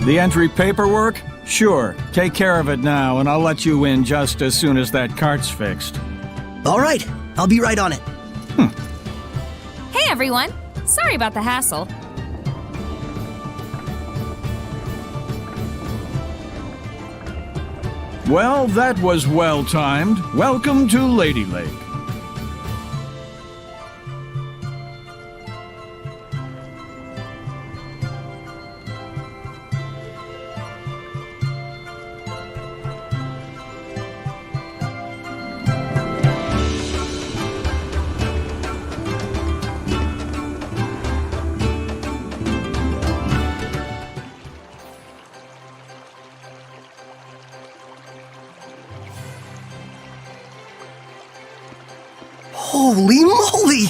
The entry paperwork? Sure. Take care of it now, and I'll let you in just as soon as that cart's fixed. All right, I'll be right on it. Hey everyone! Sorry about the hassle. Well, that was well-timed. Welcome to Lady Lake. Holy moly!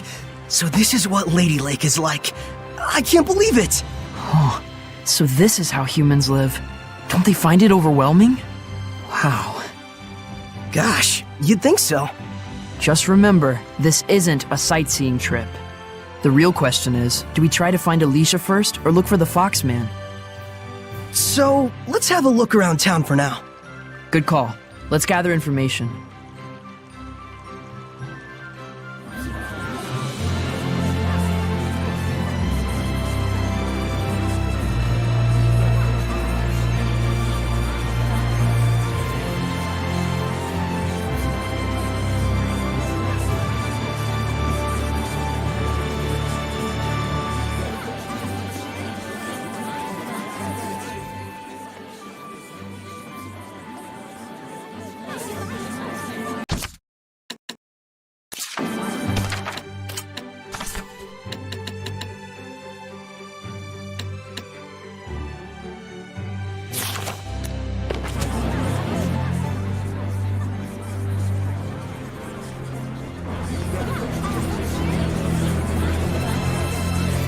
So this is what Lady Lake is like. I can't believe it! Huh. So this is how humans live. Don't they find it overwhelming? Wow. Gosh, you'd think so. Just remember, this isn't a sightseeing trip. The real question is, do we try to find Alicia first or look for the Foxman? So, let's have a look around town for now. Good call. Let's gather information.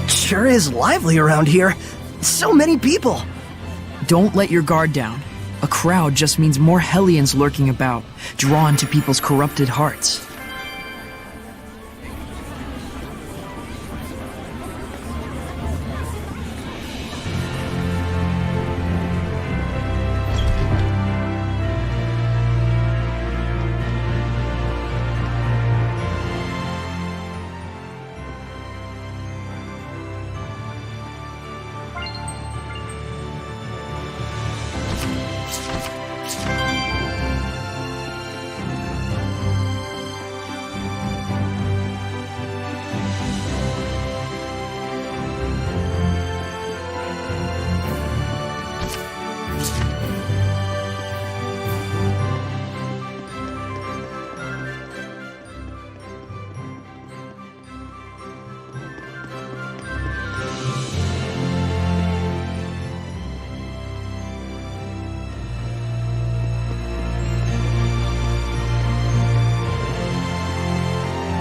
Sure is lively around here. So many people. Don't let your guard down. A crowd just means more Hellions lurking about, drawn to people's corrupted hearts.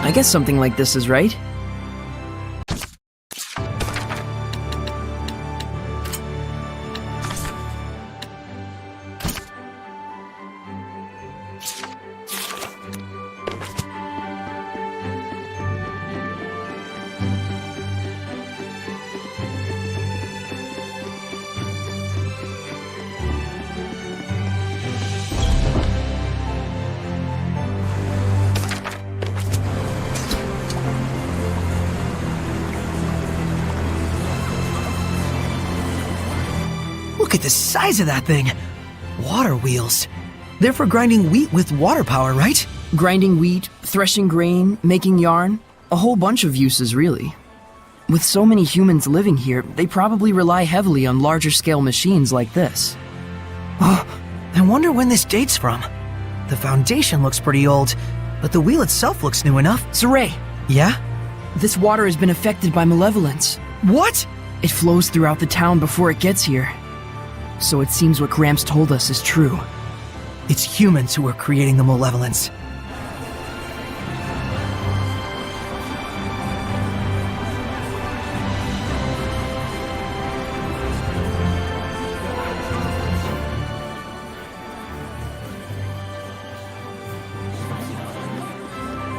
I guess something like this is right. Look at the size of that thing. Water wheels. They're for grinding wheat with water power, right? Grinding wheat, threshing grain, making yarn. A whole bunch of uses, really. With so many humans living here, they probably rely heavily on larger scale machines like this. Oh, I wonder when this dates from. The foundation looks pretty old, but the wheel itself looks new enough. Saray, Yeah? this water has been affected by malevolence. What? It flows throughout the town before it gets here. So it seems what Gramps told us is true. It's humans who are creating the malevolence.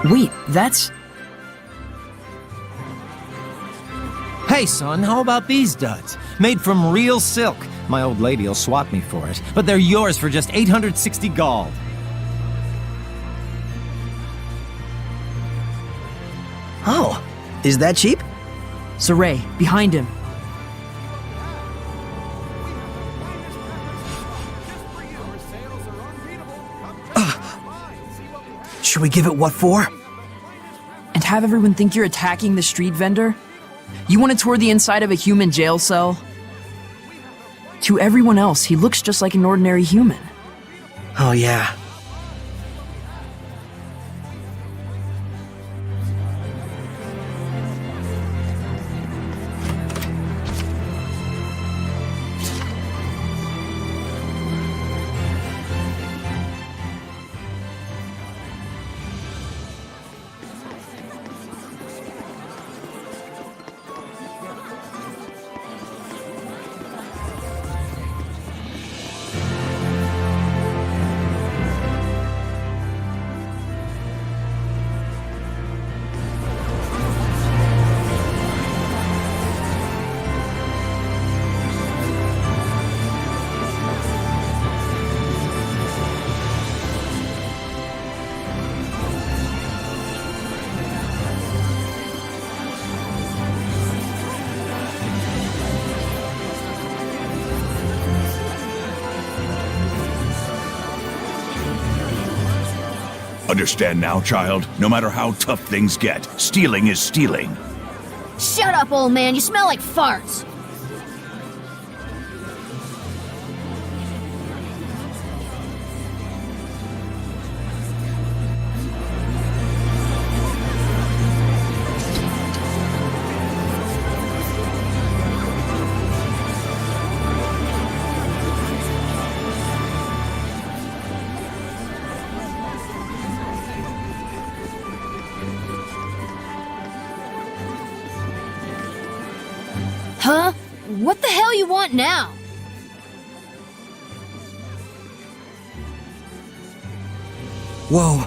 Wait, that's... Hey son, how about these duds? Made from real silk. My old lady'll swat me for it, but they're yours for just 860 gold. Oh, is that cheap? Saray, behind him. Should we give it what for? And have everyone think you're attacking the street vendor? You want to tour the inside of a human jail cell? To everyone else, he looks just like an ordinary human. Oh yeah. Understand now, child? No matter how tough things get, stealing is stealing. Shut up, old man. You smell like farts. Huh? What the hell you want now? Whoa.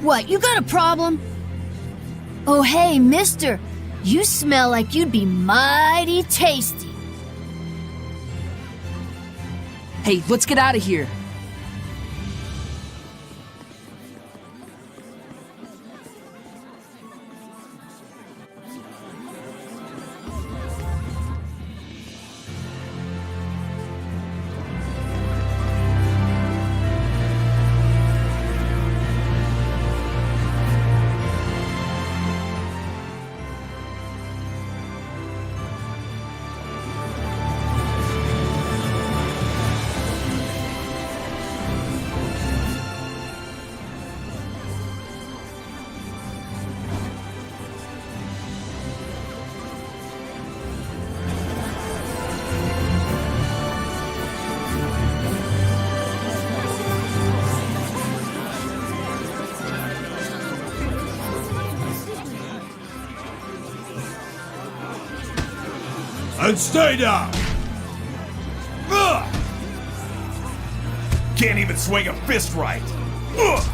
What, you got a problem? Oh, hey, mister. You smell like you'd be mighty tasty. Hey, let's get out of here. And stay down! Ugh! Can't even swing a fist right! Ugh!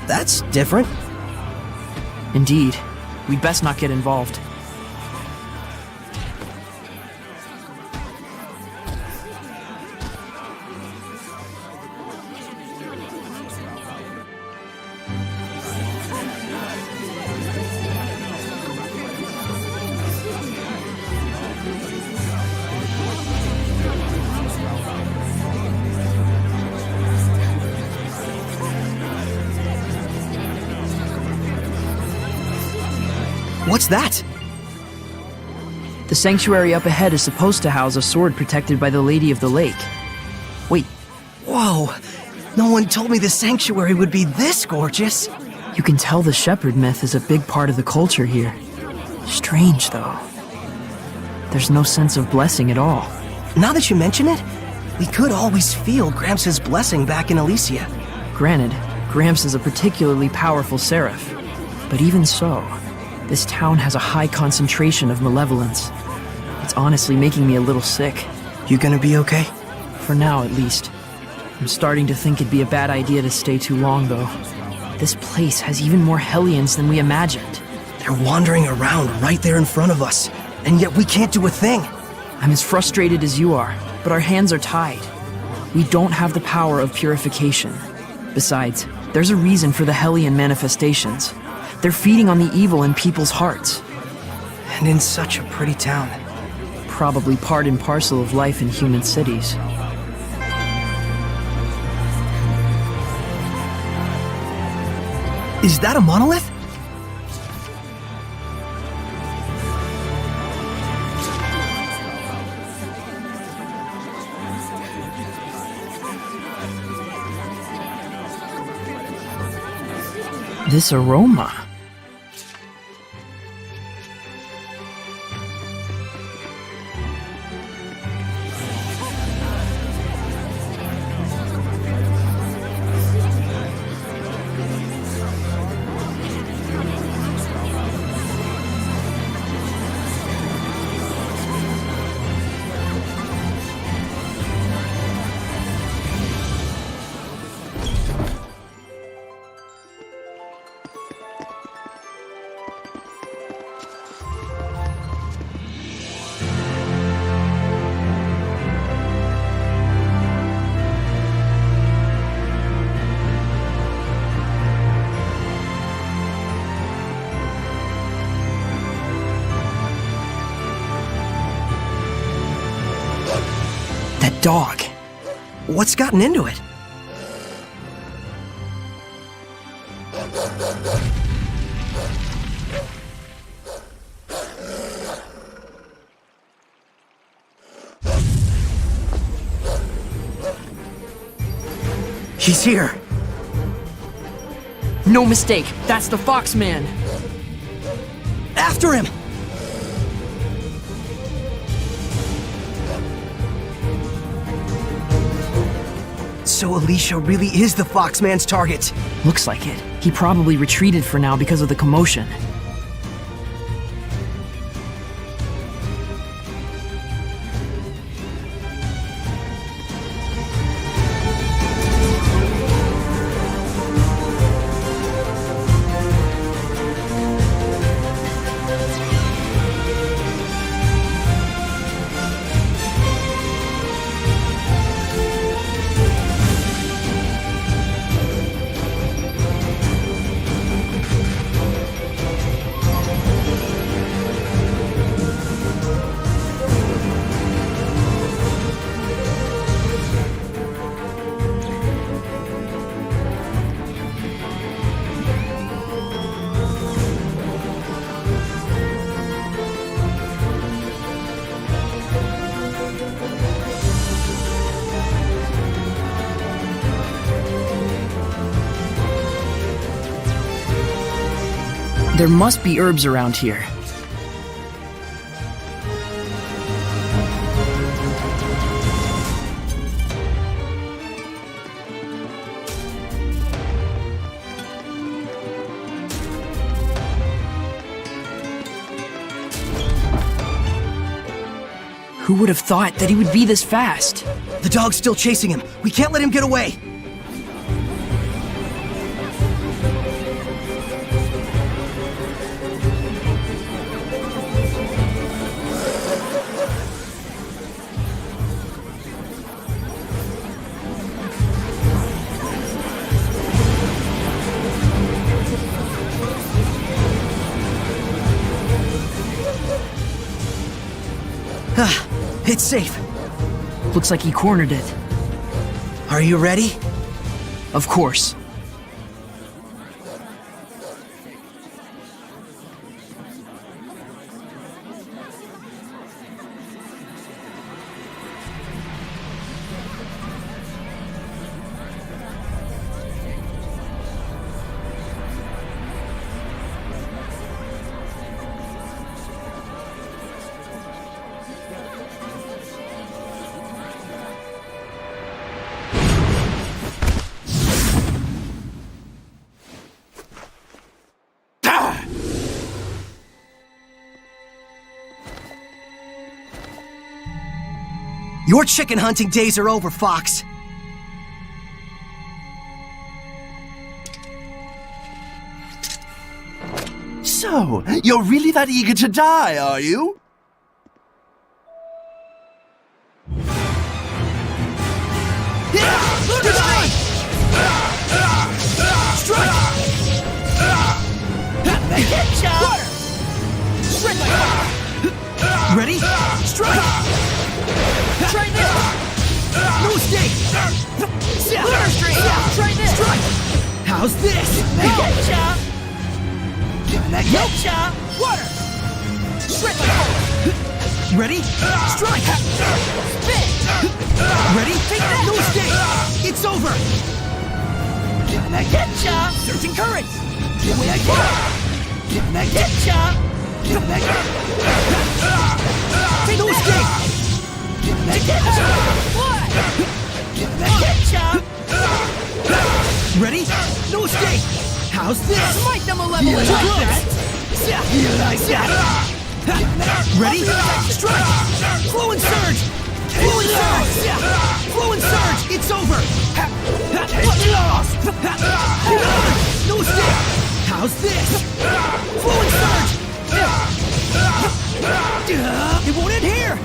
That's different. Indeed. We'd best not get involved. What's that? The sanctuary up ahead is supposed to house a sword protected by the Lady of the Lake. Wait, Whoa. No one told me the sanctuary would be this gorgeous. you can tell the shepherd myth is a big part of the culture here. Strange, though. There's no sense of blessing at all. Now that you mention it, we could always feel Gramps' blessing back in Elysia. Granted, Gramps is a particularly powerful seraph. But even so, this town has a high concentration of malevolence. It's honestly making me a little sick. You gonna be okay? For now, at least. I'm starting to think it'd be a bad idea to stay too long, though. This place has even more Hellions than we imagined. They're wandering around right there in front of us, and yet we can't do a thing. I'm as frustrated as you are, but our hands are tied. We don't have the power of purification. Besides, there's a reason for the Hellion manifestations. They're feeding on the evil in people's hearts. And in such a pretty town. Probably part and parcel of life in human cities. Is that a monolith? This aroma. That dog. What's gotten into it? He's here. No mistake, that's the Foxman. After him! So Alicia really is the Foxman's target. Looks like it. He probably retreated for now because of the commotion. There must be herbs around here. Who would have thought that he would be this fast? The dog's still chasing him. We can't let him get away. It's safe. Looks like he cornered it. Are you ready? Of course. Your chicken hunting days are over, Fox. So, you're really that eager to die, are you? Ready? Strike! Try this! No escape! Water stream! Try this! Strike! How's this? Getcha! Getcha! Water! Strike! Ready? Strike! Spin! Ready? Take that! No escape! It's over! Getcha! Searching current! Getcha! Take no escape! Ready? No escape! How's this? Smite them a level like that! Ready? Strike! Flow and surge! Flow and surge! Flow and surge! It's over! No escape! How's this? Flow and surge! It won't end here!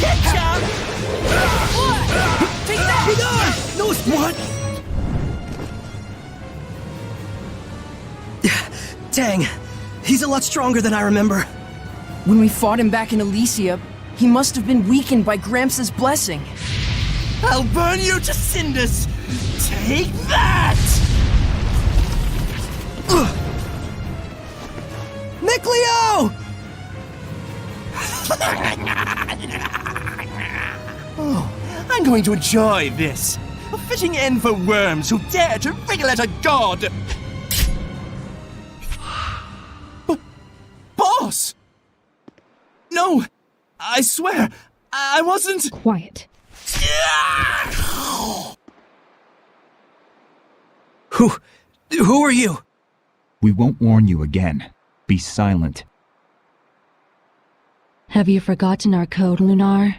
Getcha! What? Take that! Be gone! No, what? Dang, he's a lot stronger than I remember. When we fought him back in Elysia, he must have been weakened by Gramps' blessing. I'll burn you to cinders! Take that! Micleo! Oh, I'm going to enjoy this. A fitting end for worms who dare to wriggle at a god! Boss! No! I swear, I wasn't... Quiet. Who are you? We won't warn you again. Be silent. Have you forgotten our code, Lunar?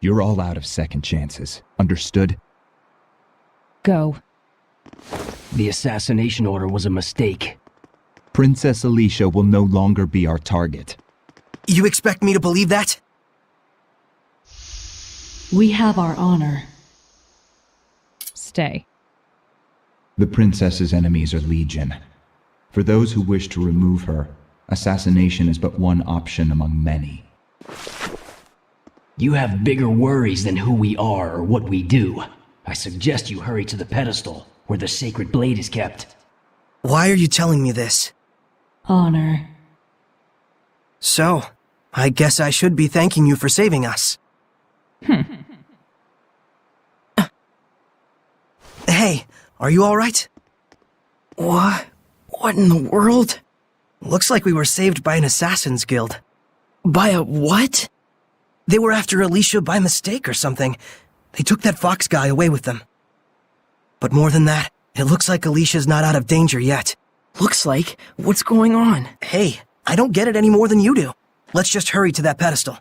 You're all out of second chances. Understood? Go. The assassination order was a mistake. Princess Alicia will no longer be our target. You expect me to believe that? We have our honor. Stay. The princess's enemies are legion. For those who wish to remove her, assassination is but one option among many. You have bigger worries than who we are or what we do. I suggest you hurry to the pedestal, where the sacred blade is kept. Why are you telling me this? Honor. So, I guess I should be thanking you for saving us. Hey, are you alright? What? What in the world? Looks like we were saved by an assassin's guild. By a what? They were after Alicia by mistake or something. They took that fox guy away with them. But more than that, it looks like Alicia's not out of danger yet. Looks like? What's going on? Hey, I don't get it any more than you do. Let's just hurry to that pedestal.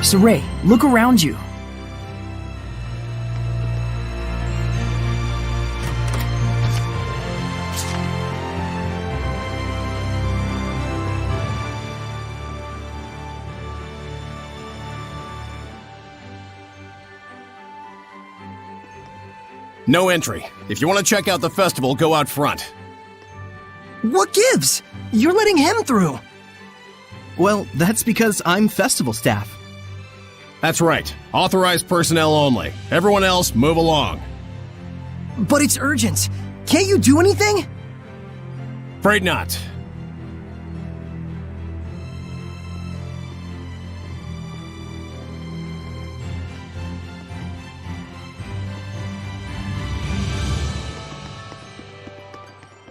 Saray, look around you. No entry. If you want to check out the festival, go out front. What gives? You're letting him through. Well, that's because I'm festival staff. That's right. Authorized personnel only. Everyone else, move along. But it's urgent. Can't you do anything? Afraid not.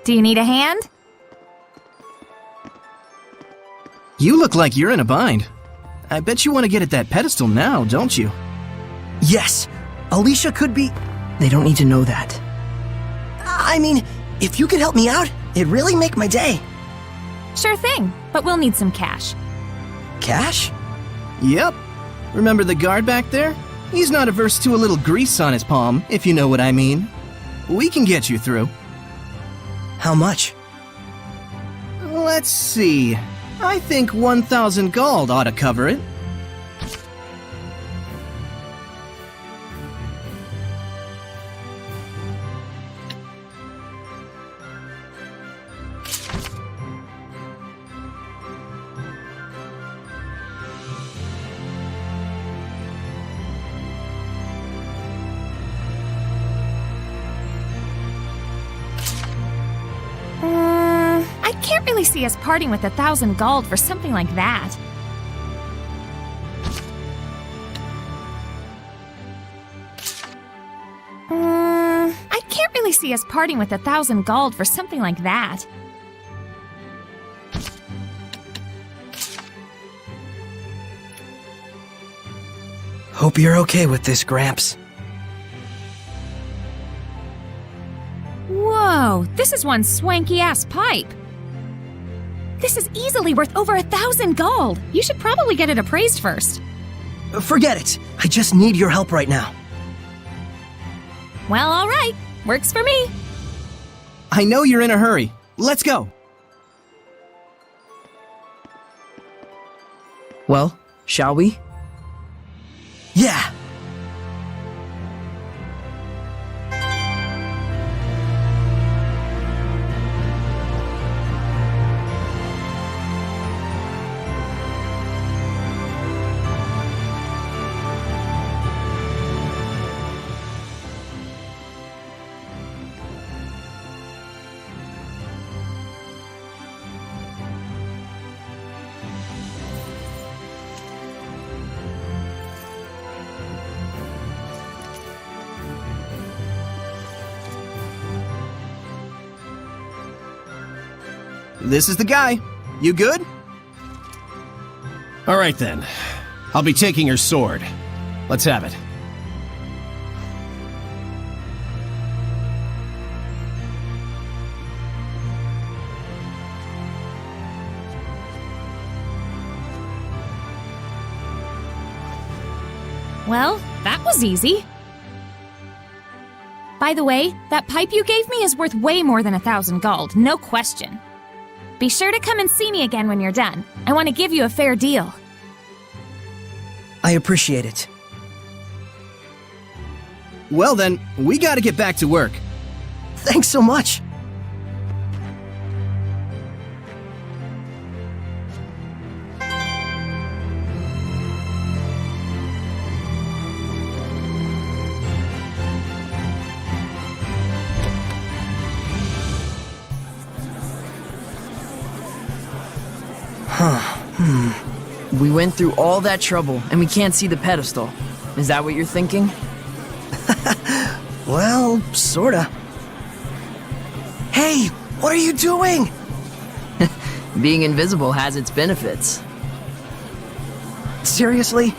Do you need a hand? You look like you're in a bind. I bet you want to get at that pedestal now, don't you? Yes. Alicia could be... They don't need to know that. I mean, if you could help me out, it'd really make my day. Sure thing, but we'll need some cash. Cash? Yep. Remember the guard back there? He's not averse to a little grease on his palm, if you know what I mean. We can get you through. How much? Let's see. I think 1,000 gold ought to cover it. I can't really see us parting with 1,000 gold for something like that. I can't really see us parting with 1,000 gold for something like that. Hope you're okay with this, Gramps. Whoa, this is one swanky-ass pipe. This is easily worth over 1,000 gold. You should probably get it appraised first. Forget it. I just need your help right now. Well, all right. Works for me. I know you're in a hurry. Let's go. Well, shall we? Yeah. This is the guy. You good? All right then. I'll be taking your sword. Let's have it. Well, that was easy. By the way, that pipe you gave me is worth way more than 1,000 gold, no question. Be sure to come and see me again when you're done. I want to give you a fair deal. I appreciate it. Well then, we gotta get back to work. Thanks so much. We went through all that trouble, and we can't see the pedestal. Is that what you're thinking? Well, sorta. Hey, what are you doing? Being invisible has its benefits. Seriously?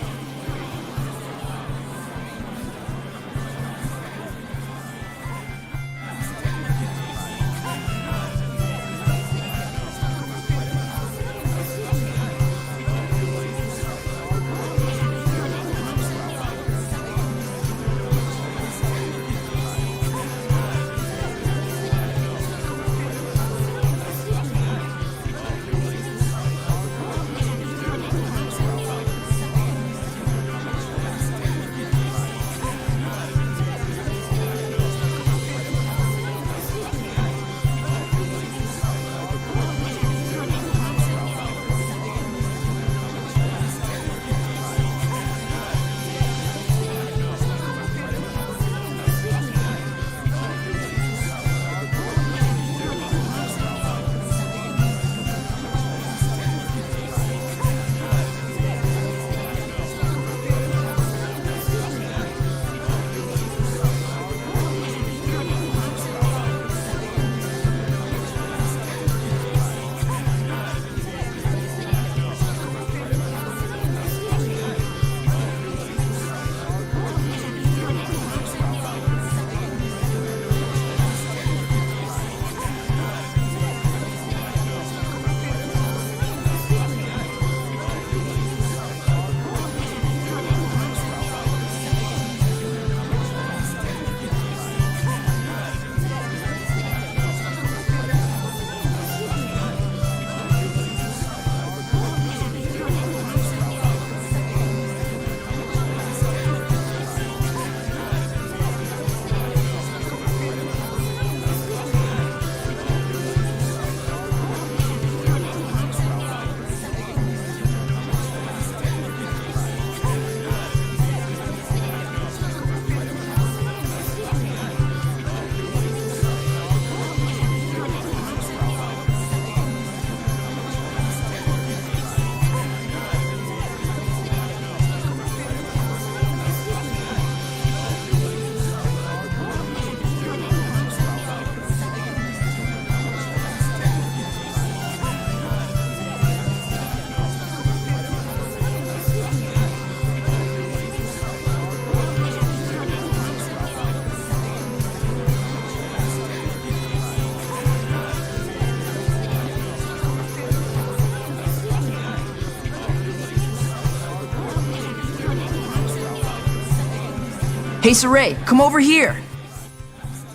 Hey, Saray, come over here!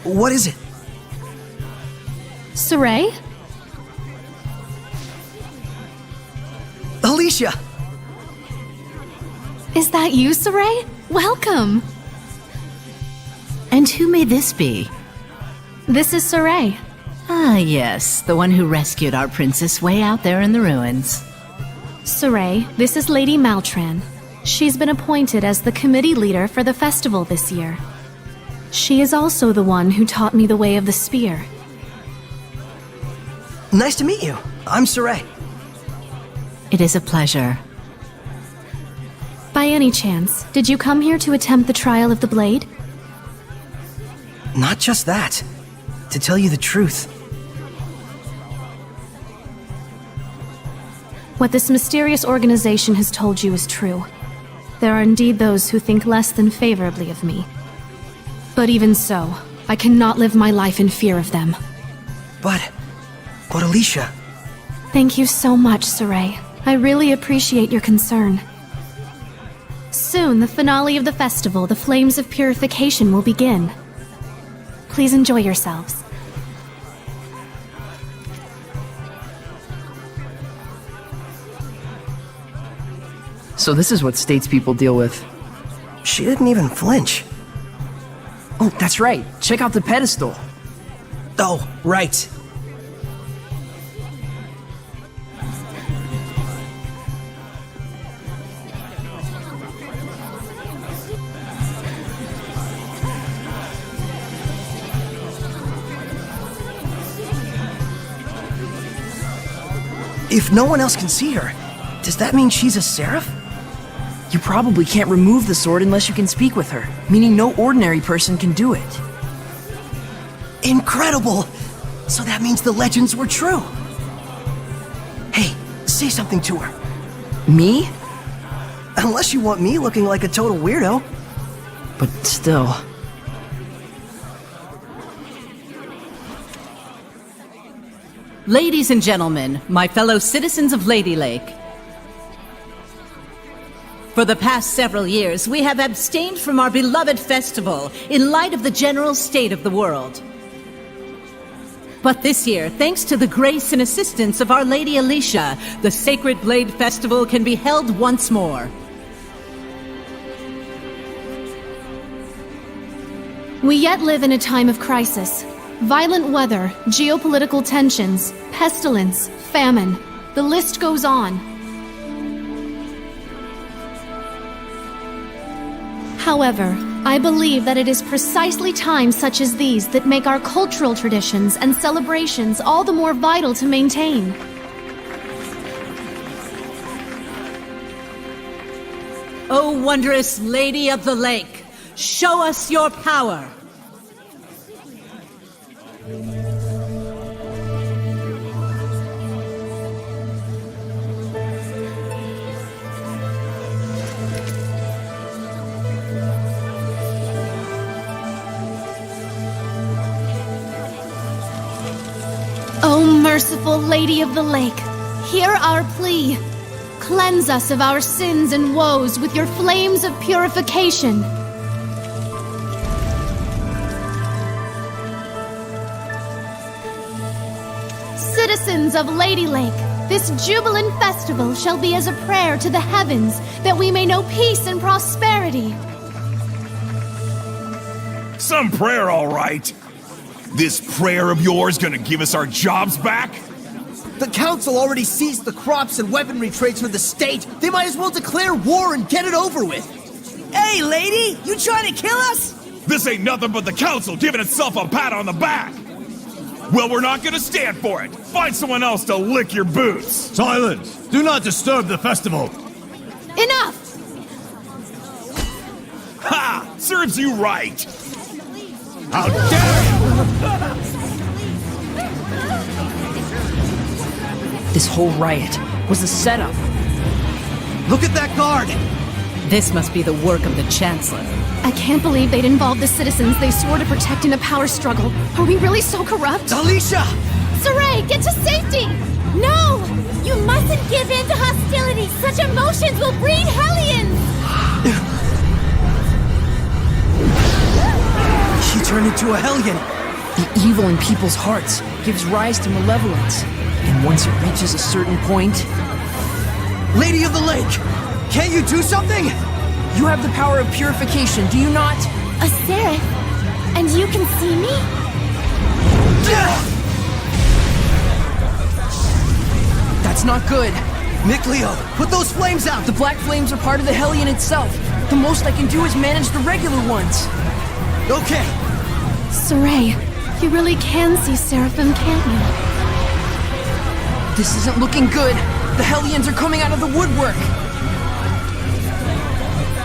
What is it? Saray? Alicia! Is that you, Saray? Welcome! And who may this be? This is Saray. Ah, yes, the one who rescued our princess way out there in the ruins. Saray, this is Lady Maltran. She's been appointed as the committee leader for the festival this year. She is also the one who taught me the way of the spear. Nice to meet you. I'm Saray. It is a pleasure. By any chance, did you come here to attempt the trial of the blade? Not just that. To tell you the truth. What this mysterious organization has told you is true. There are indeed those who think less than favorably of me. But even so, I cannot live my life in fear of them. But Alicia... Thank you so much, Saray. I really appreciate your concern. Soon, the finale of the festival, the Flames of Purification, will begin. Please enjoy yourselves. So this is what statespeople deal with. She didn't even flinch. Oh, that's right. Check out the pedestal. Oh, right. If no one else can see her, does that mean she's a seraph? You probably can't remove the sword unless you can speak with her, meaning no ordinary person can do it. Incredible! So that means the legends were true. Hey, say something to her. Me? Unless you want me looking like a total weirdo. But still... Ladies and gentlemen, my fellow citizens of Lady Lake. For the past several years, we have abstained from our beloved festival in light of the general state of the world. But this year, thanks to the grace and assistance of Our Lady Alicia, the Sacred Blade Festival can be held once more. We yet live in a time of crisis. Violent weather, geopolitical tensions, pestilence, famine. The list goes on. However, I believe that it is precisely times such as these that make our cultural traditions and celebrations all the more vital to maintain. O wondrous Lady of the Lake, show us your power! O merciful Lady of the Lake, hear our plea. Cleanse us of our sins and woes with your flames of purification. Citizens of Lady Lake, this jubilant festival shall be as a prayer to the heavens that we may know peace and prosperity. Some prayer, all right. This prayer of yours gonna give us our jobs back? The council already seized the crops and weaponry trades for the state. They might as well declare war and get it over with. Hey, lady! You trying to kill us? This ain't nothing but the council giving itself a pat on the back. Well, we're not gonna stand for it. Find someone else to lick your boots. Silence! Do not disturb the festival. Enough! Ha! Serves you right. How dare you! This whole riot was a setup. Look at that guard! This must be the work of the Chancellor. I can't believe they'd involve the citizens they swore to protect in a power struggle. Are we really so corrupt? Alicia! Saray, get to safety! No! You mustn't give in to hostility! Such emotions will breed hellions! turned into a Hellion. The evil in people's hearts gives rise to malevolence. And once it reaches a certain point... Lady of the Lake, can't you do something? You have the power of purification, do you not? A seraph? And you can see me? That's not good. Mikleo, put those flames out! The black flames are part of the Hellion itself. The most I can do is manage the regular ones. Okay. Saray, you really can see Seraphim, can't you? This isn't looking good. The Hellions are coming out of the woodwork.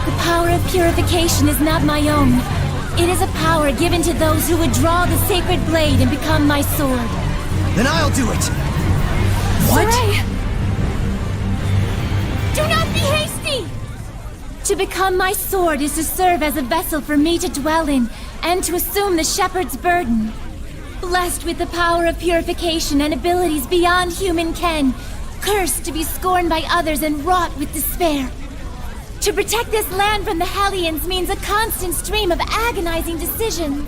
The power of purification is not my own. It is a power given to those who would draw the sacred blade and become my sword. Then I'll do it. What? Saray! Do not be hasty! To become my sword is to serve as a vessel for me to dwell in, and to assume the shepherd's burden. Blessed with the power of purification and abilities beyond human ken, cursed to be scorned by others and wrought with despair. To protect this land from the Hellions means a constant stream of agonizing decisions.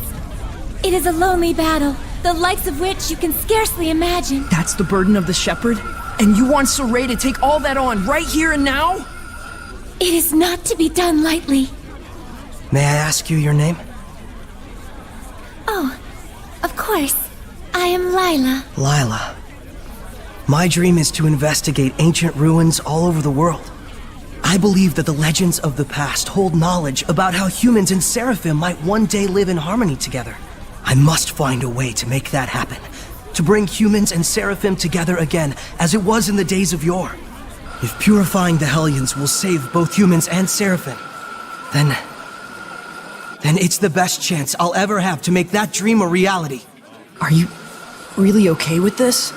It is a lonely battle, the likes of which you can scarcely imagine. That's the burden of the shepherd? And you want Saray to take all that on right here and now? It is not to be done lightly. May I ask you your name? Oh, of course. I am Lila. Lila. My dream is to investigate ancient ruins all over the world. I believe that the legends of the past hold knowledge about how humans and Seraphim might one day live in harmony together. I must find a way to make that happen. To bring humans and Seraphim together again, as it was in the days of yore. If purifying the Hellions will save both humans and Seraphim, then it's the best chance I'll ever have to make that dream a reality. Are you really okay with this?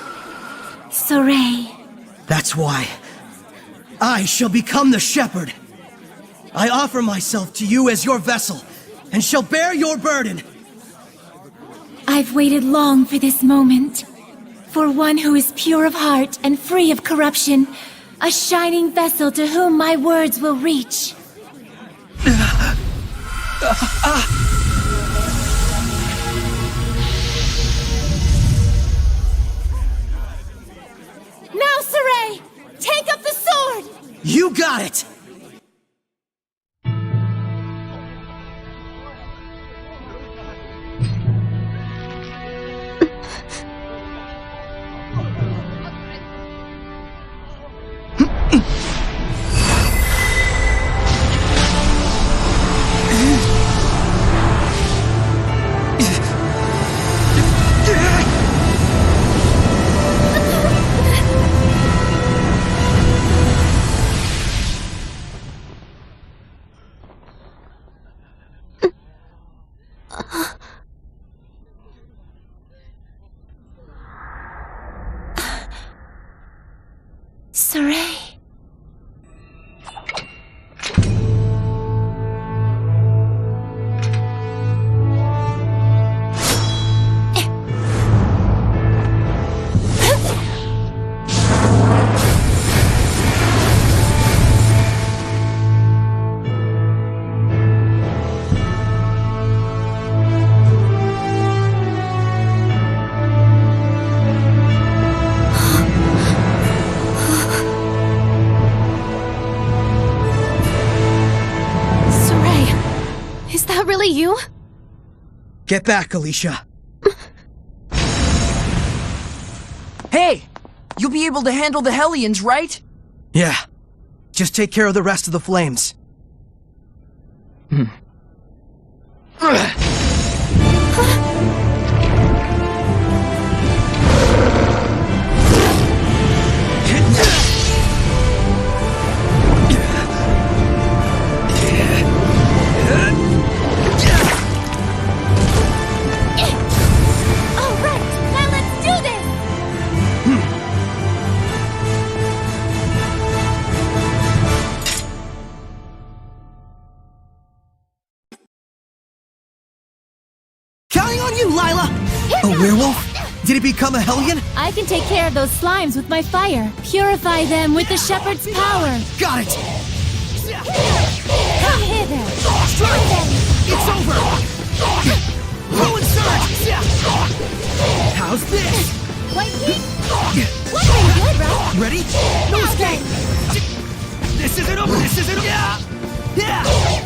Saray. That's why I shall become the shepherd. I offer myself to you as your vessel, and shall bear your burden. I've waited long for this moment. For one who is pure of heart and free of corruption, a shining vessel to whom my words will reach. Now, Saray! Take up the sword! You got it! Saray. Really you? Get back, Alicia. Hey! You'll be able to handle the Hellions, right? Yeah. Just take care of the rest of the flames. Counting on you, Lila! A werewolf? Did it become a Hellion? I can take care of those slimes with my fire. Purify them with the shepherd's power. Got it! Come hither. Strike! It's over! surge! How's this? Lightning? What's been good, right? Ready? No escape! This isn't over! This isn't... Yeah!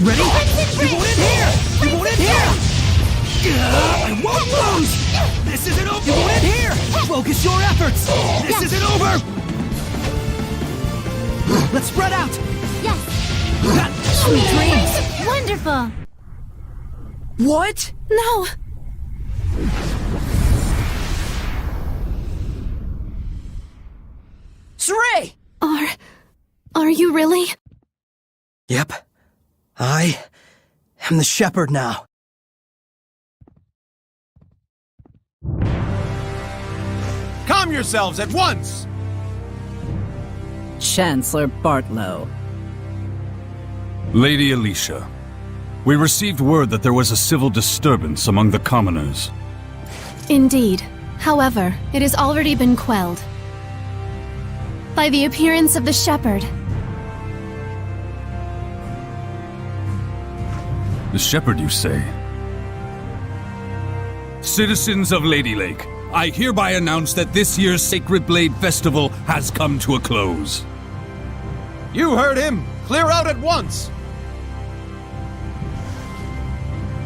Ready? You won't end here! You won't end here! I won't lose! This isn't over! You won't end here! Focus your efforts! This isn't over! Let's spread out! Yes. Sweet dreams! Wonderful. What? No! Saray! Are you really? Yep. I am the shepherd now. Calm yourselves at once! Chancellor Bartlow. Lady Alicia, we received word that there was a civil disturbance among the commoners. Indeed. However, it has already been quelled by the appearance of the shepherd. The shepherd, you say? Citizens of Lady Lake, I hereby announce that this year's Sacred Blade Festival has come to a close. You heard him! Clear out at once!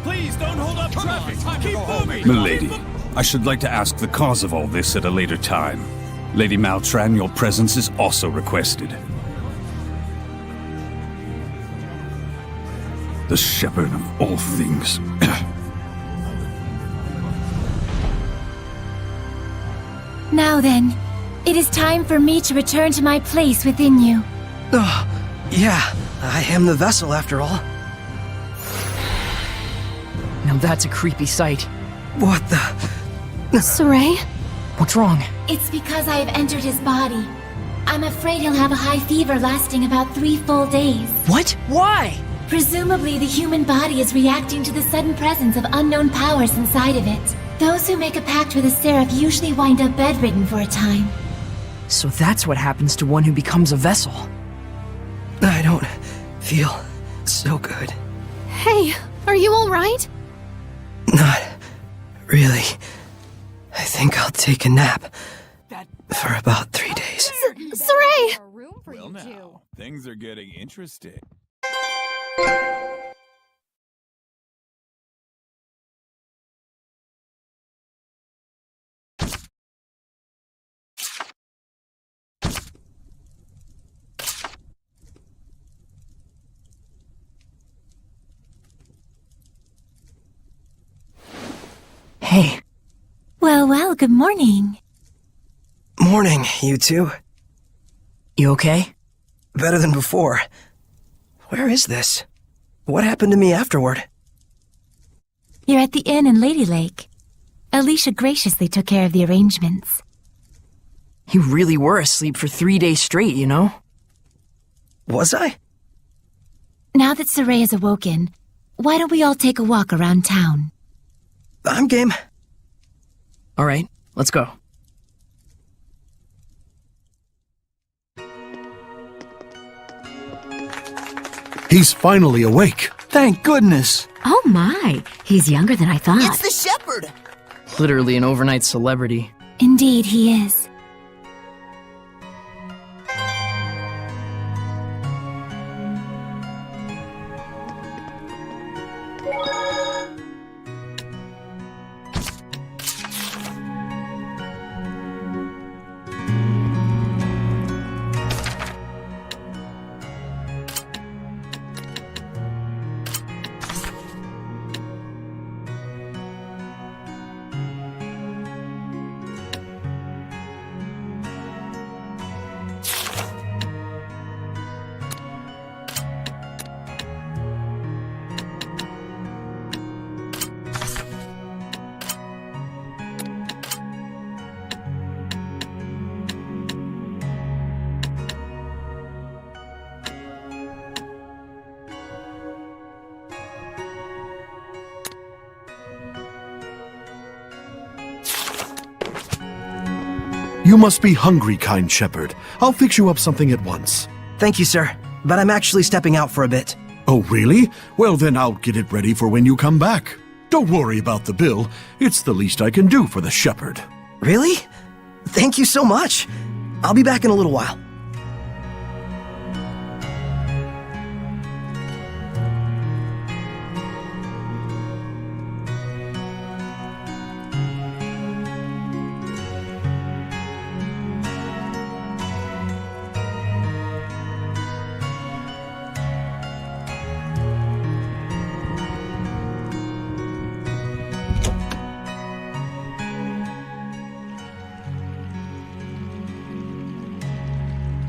Please don't hold up traffic! Keep moving! Milady, I should like to ask the cause of all this at a later time. Lady Maltran, your presence is also requested. The shepherd of all things. Now then, it is time for me to return to my place within you. Yeah, I am the vessel after all. Now that's a creepy sight. What the... Saray? What's wrong? It's because I have entered his body. I'm afraid he'll have a high fever lasting about 3 full days. What? Why? Presumably, the human body is reacting to the sudden presence of unknown powers inside of it. Those who make a pact with a seraph usually wind up bedridden for a time. So that's what happens to one who becomes a vessel. I don't feel so good. Hey, are you alright? Not really. I think I'll take a nap for about 3 days. Saray! Well now, things are getting interesting. Hey. Well, good morning. Morning, you two. You okay? Better than before. Where is this? What happened to me afterward? You're at the inn in Lady Lake. Alicia graciously took care of the arrangements. You really were asleep for 3 days straight, you know? Was I? Now that Saray is awoken, why don't we all take a walk around town? I'm game. All right, let's go. He's finally awake. Thank goodness. Oh my, he's younger than I thought. It's the shepherd! Literally an overnight celebrity. Indeed, he is. You must be hungry, kind shepherd. I'll fix you up something at once. Thank you, sir. But I'm actually stepping out for a bit. Oh, really? Well, then I'll get it ready for when you come back. Don't worry about the bill. It's the least I can do for the shepherd. Really? Thank you so much. I'll be back in a little while.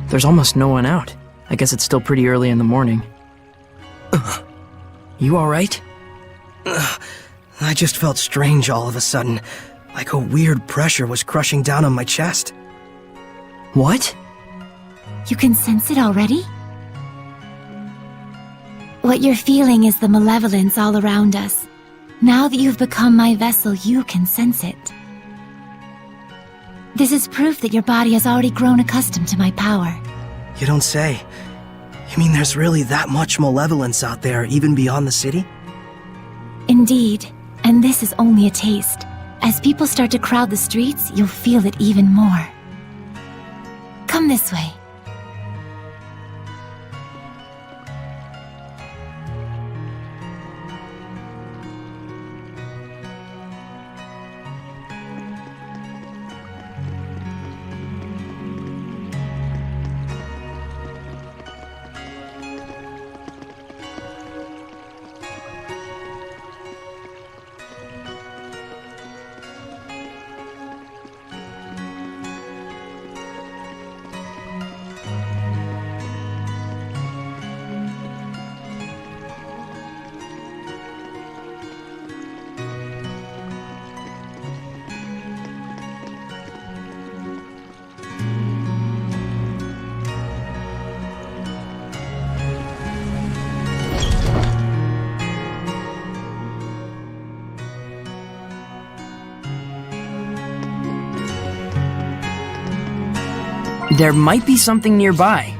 There's almost no one out. I guess it's still pretty early in the morning. You alright? I just felt strange all of a sudden, like a weird pressure was crushing down on my chest. What? You can sense it already? What you're feeling is the malevolence all around us. Now that you've become my vessel, you can sense it. This is proof that your body has already grown accustomed to my power. You don't say. You mean there's really that much malevolence out there, even beyond the city? Indeed, and this is only a taste. As people start to crowd the streets, you'll feel it even more. Come this way. There might be something nearby.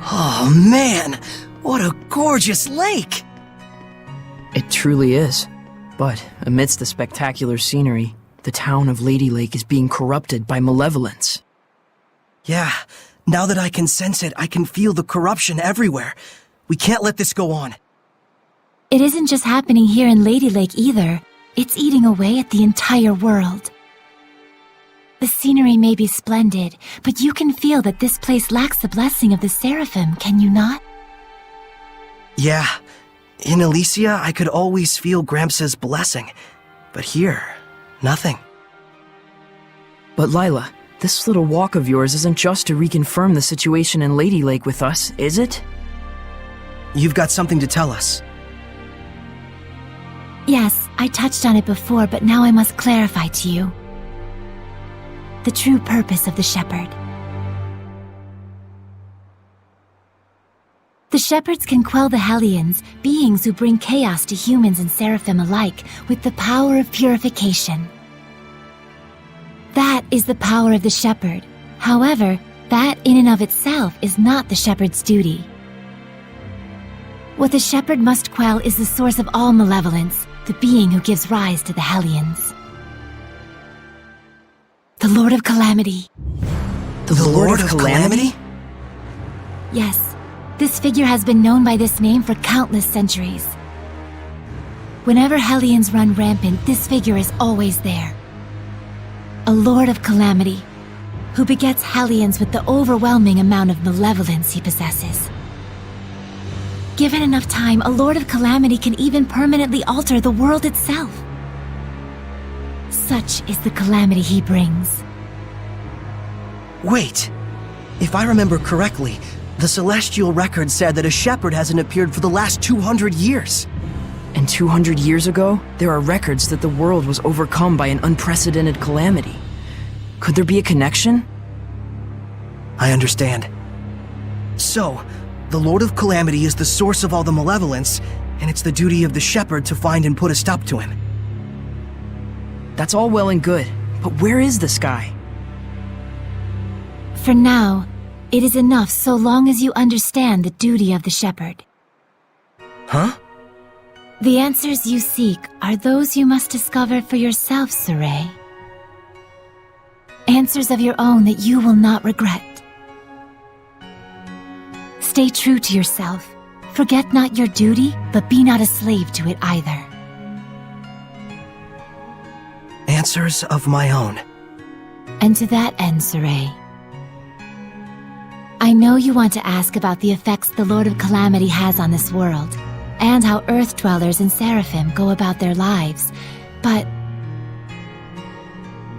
Oh man, what a gorgeous lake! It truly is. But amidst the spectacular scenery, the town of Lady Lake is being corrupted by malevolence. Yeah, now that I can sense it, I can feel the corruption everywhere. We can't let this go on. It isn't just happening here in Lady Lake either. It's eating away at the entire world. The scenery may be splendid, but you can feel that this place lacks the blessing of the Seraphim, can you not? Yeah, in Elysia, I could always feel Gramps' blessing. But here, nothing. But Lila, this little walk of yours isn't just to reconfirm the situation in Lady Lake with us, is it? You've got something to tell us. Yes, I touched on it before, but now I must clarify to you. The true purpose of the Shepherd. The Shepherds can quell the Hellions, beings who bring chaos to humans and Seraphim alike, with the power of purification. That is the power of the Shepherd. However, that in and of itself is not the Shepherd's duty. What the Shepherd must quell is the source of all malevolence, the being who gives rise to the Hellions. The Lord of Calamity. The Lord of Calamity? Yes, this figure has been known by this name for countless centuries. Whenever Hellions run rampant, this figure is always there. A Lord of Calamity, who begets Hellions with the overwhelming amount of malevolence he possesses. Given enough time, a Lord of Calamity can even permanently alter the world itself. Such is the calamity he brings. Wait, if I remember correctly, the Celestial Record said that a shepherd hasn't appeared for the last 200 years. And 200 years ago, there are records that the world was overcome by an unprecedented calamity. Could there be a connection? I understand. So, the Lord of Calamity is the source of all the malevolence, and it's the duty of the Shepherd to find and put a stop to him. That's all well and good, but where is this guy? For now, it is enough so long as you understand the duty of the Shepherd. Huh? The answers you seek are those you must discover for yourself, Saray. Answers of your own that you will not regret. Stay true to yourself. Forget not your duty, but be not a slave to it either. Answers of my own. And to that end, Saray, I know you want to ask about the effects the Lord of Calamity has on this world, and how Earth Dwellers and Seraphim go about their lives, but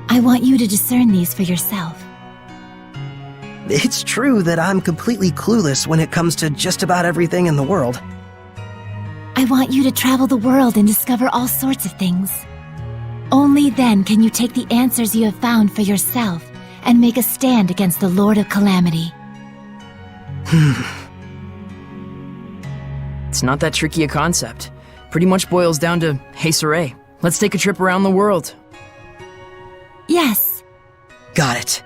I want you to discern these for yourself. It's true that I'm completely clueless when it comes to just about everything in the world. I want you to travel the world and discover all sorts of things. Only then can you take the answers you have found for yourself and make a stand against the Lord of Calamity. It's not that tricky a concept. Pretty much boils down to, hey Saray, let's take a trip around the world. Yes. Got it.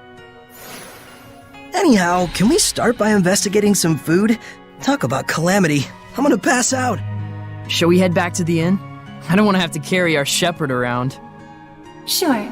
Anyhow, can we start by investigating some food? Talk about calamity. I'm gonna pass out. Shall we head back to the inn? I don't want to have to carry our shepherd around. Sure.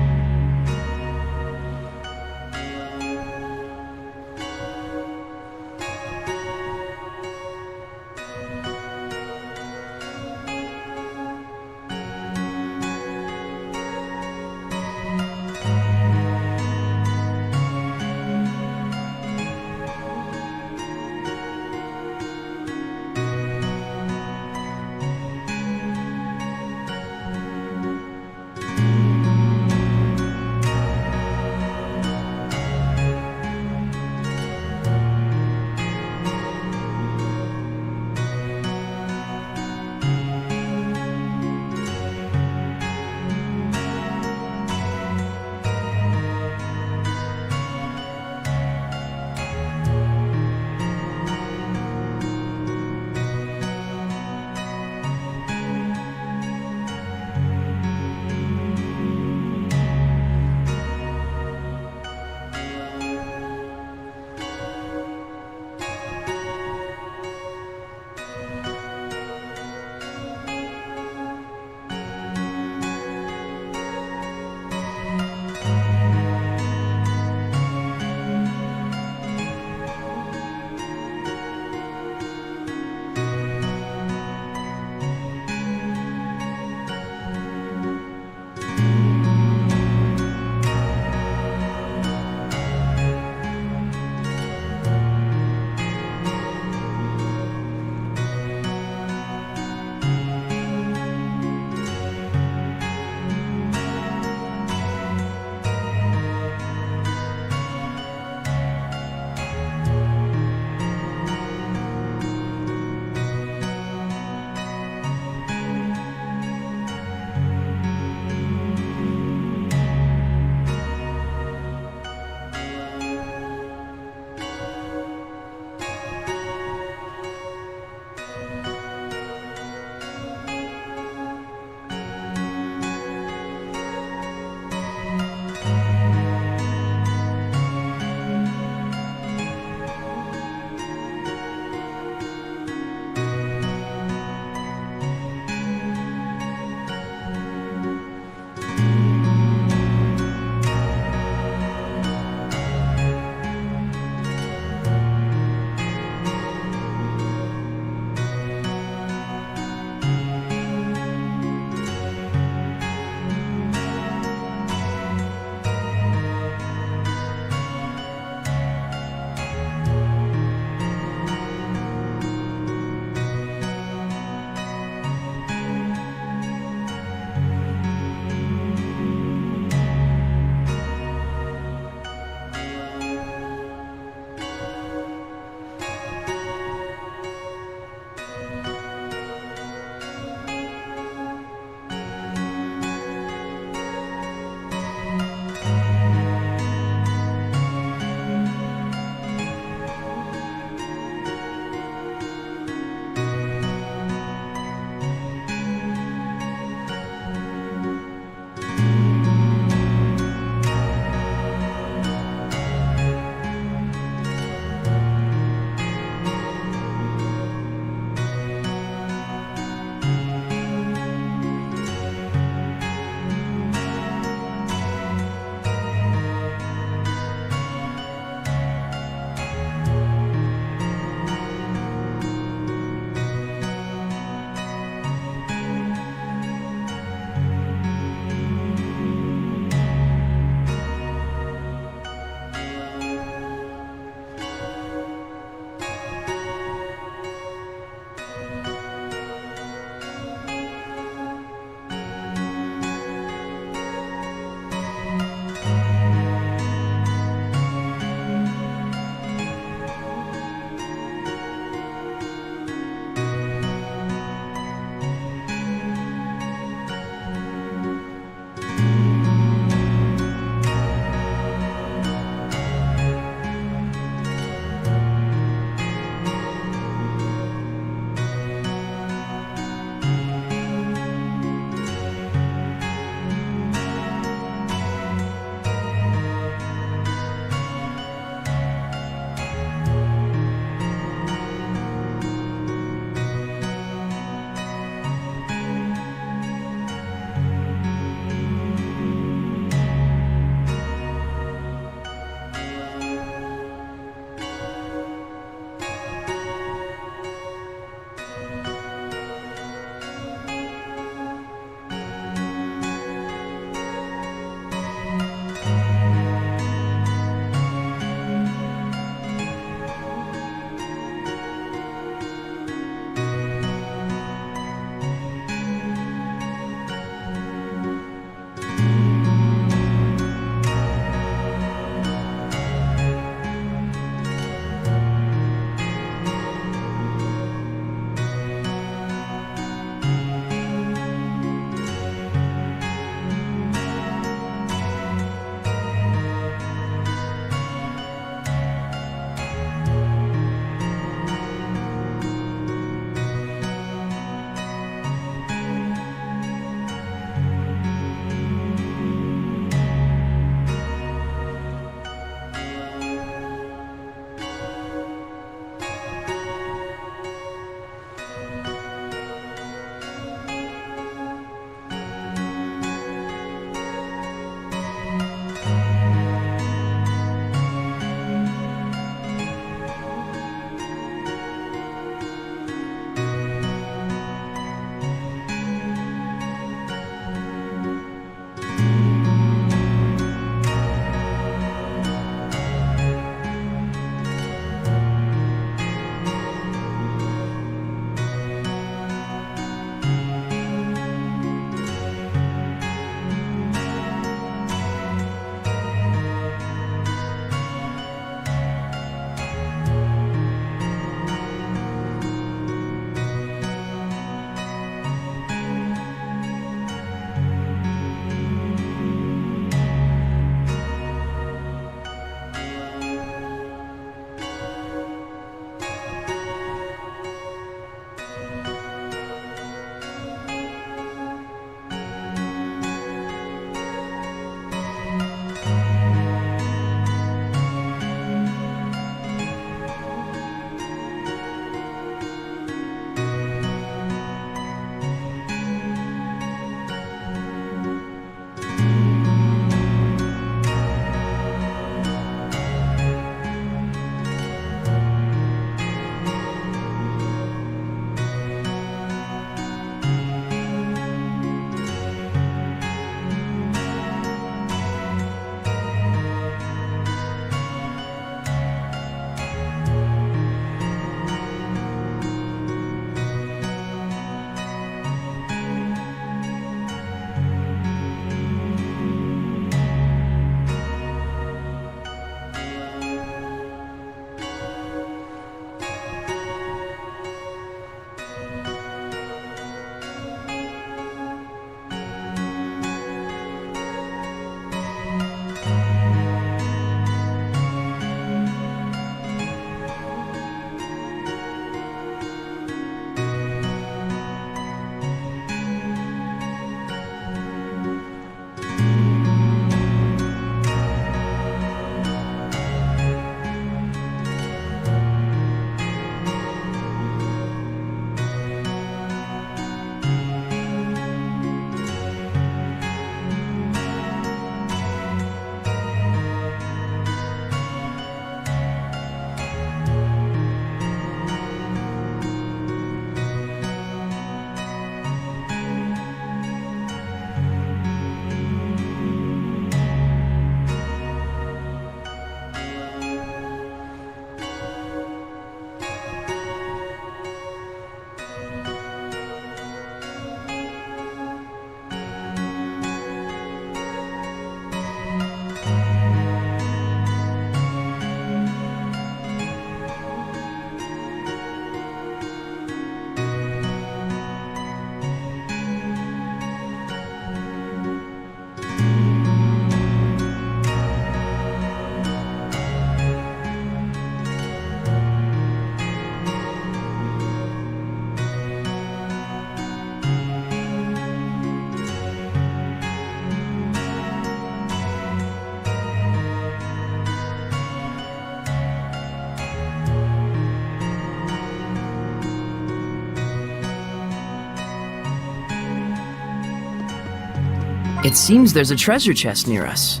It seems there's a treasure chest near us.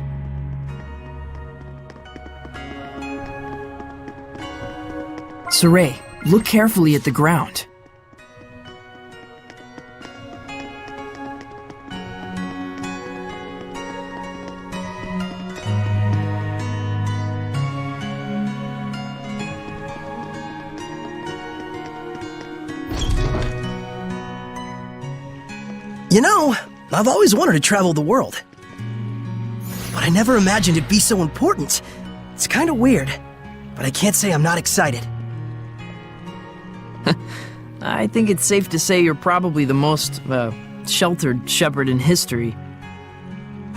Saray, look carefully at the ground. You know, I've always wanted to travel the world. But I never imagined it'd be so important. It's kind of weird, but I can't say I'm not excited. I think it's safe to say you're probably the most, sheltered shepherd in history.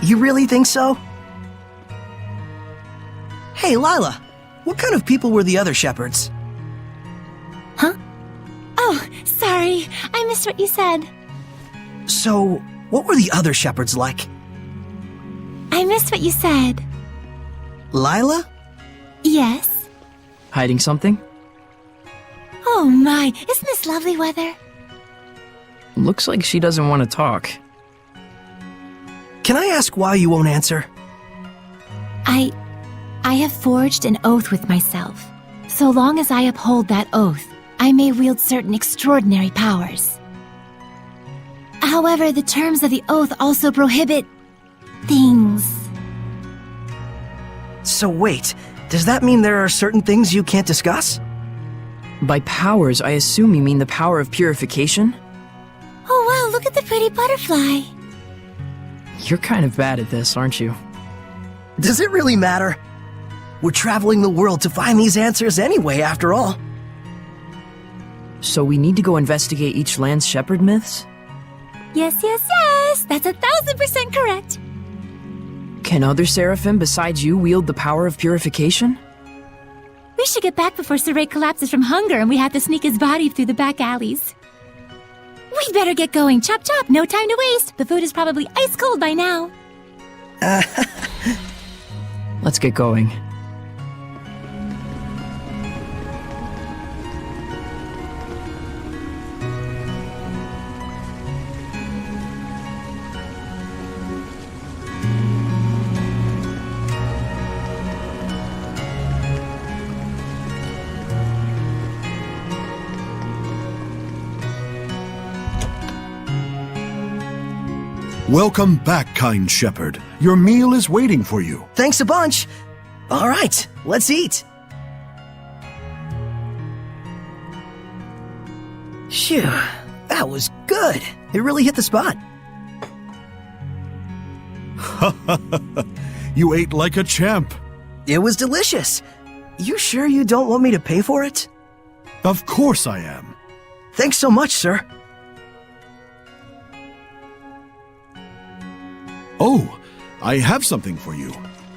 You really think so? Hey, Lila, what kind of people were the other shepherds? Huh? Oh, sorry. I missed what you said. So, what were the other shepherds like? I missed what you said. Lila? Yes? Hiding something? Oh my, isn't this lovely weather? Looks like she doesn't want to talk. Can I ask why you won't answer? I have forged an oath with myself. So long as I uphold that oath, I may wield certain extraordinary powers. However, the terms of the oath also prohibit things. So wait, does that mean there are certain things you can't discuss? By powers, I assume you mean the power of purification? Oh wow, look at the pretty butterfly. You're kind of bad at this, aren't you? Does it really matter? We're traveling the world to find these answers anyway, after all. So we need to go investigate each land's shepherd myths? Yes, yes, yes! That's 1000% correct! Can other seraphim besides you wield the power of purification? We should get back before Saray collapses from hunger and we have to sneak his body through the back alleys. We'd better get going. Chop chop, no time to waste. The food is probably ice cold by now. Let's get going. Welcome back, kind shepherd. Your meal is waiting for you. Thanks a bunch. All right, let's eat. Phew, that was good. It really hit the spot. You ate like a champ. It was delicious. You sure you don't want me to pay for it? Of course I am. Thanks so much, sir. Oh, I have something for you.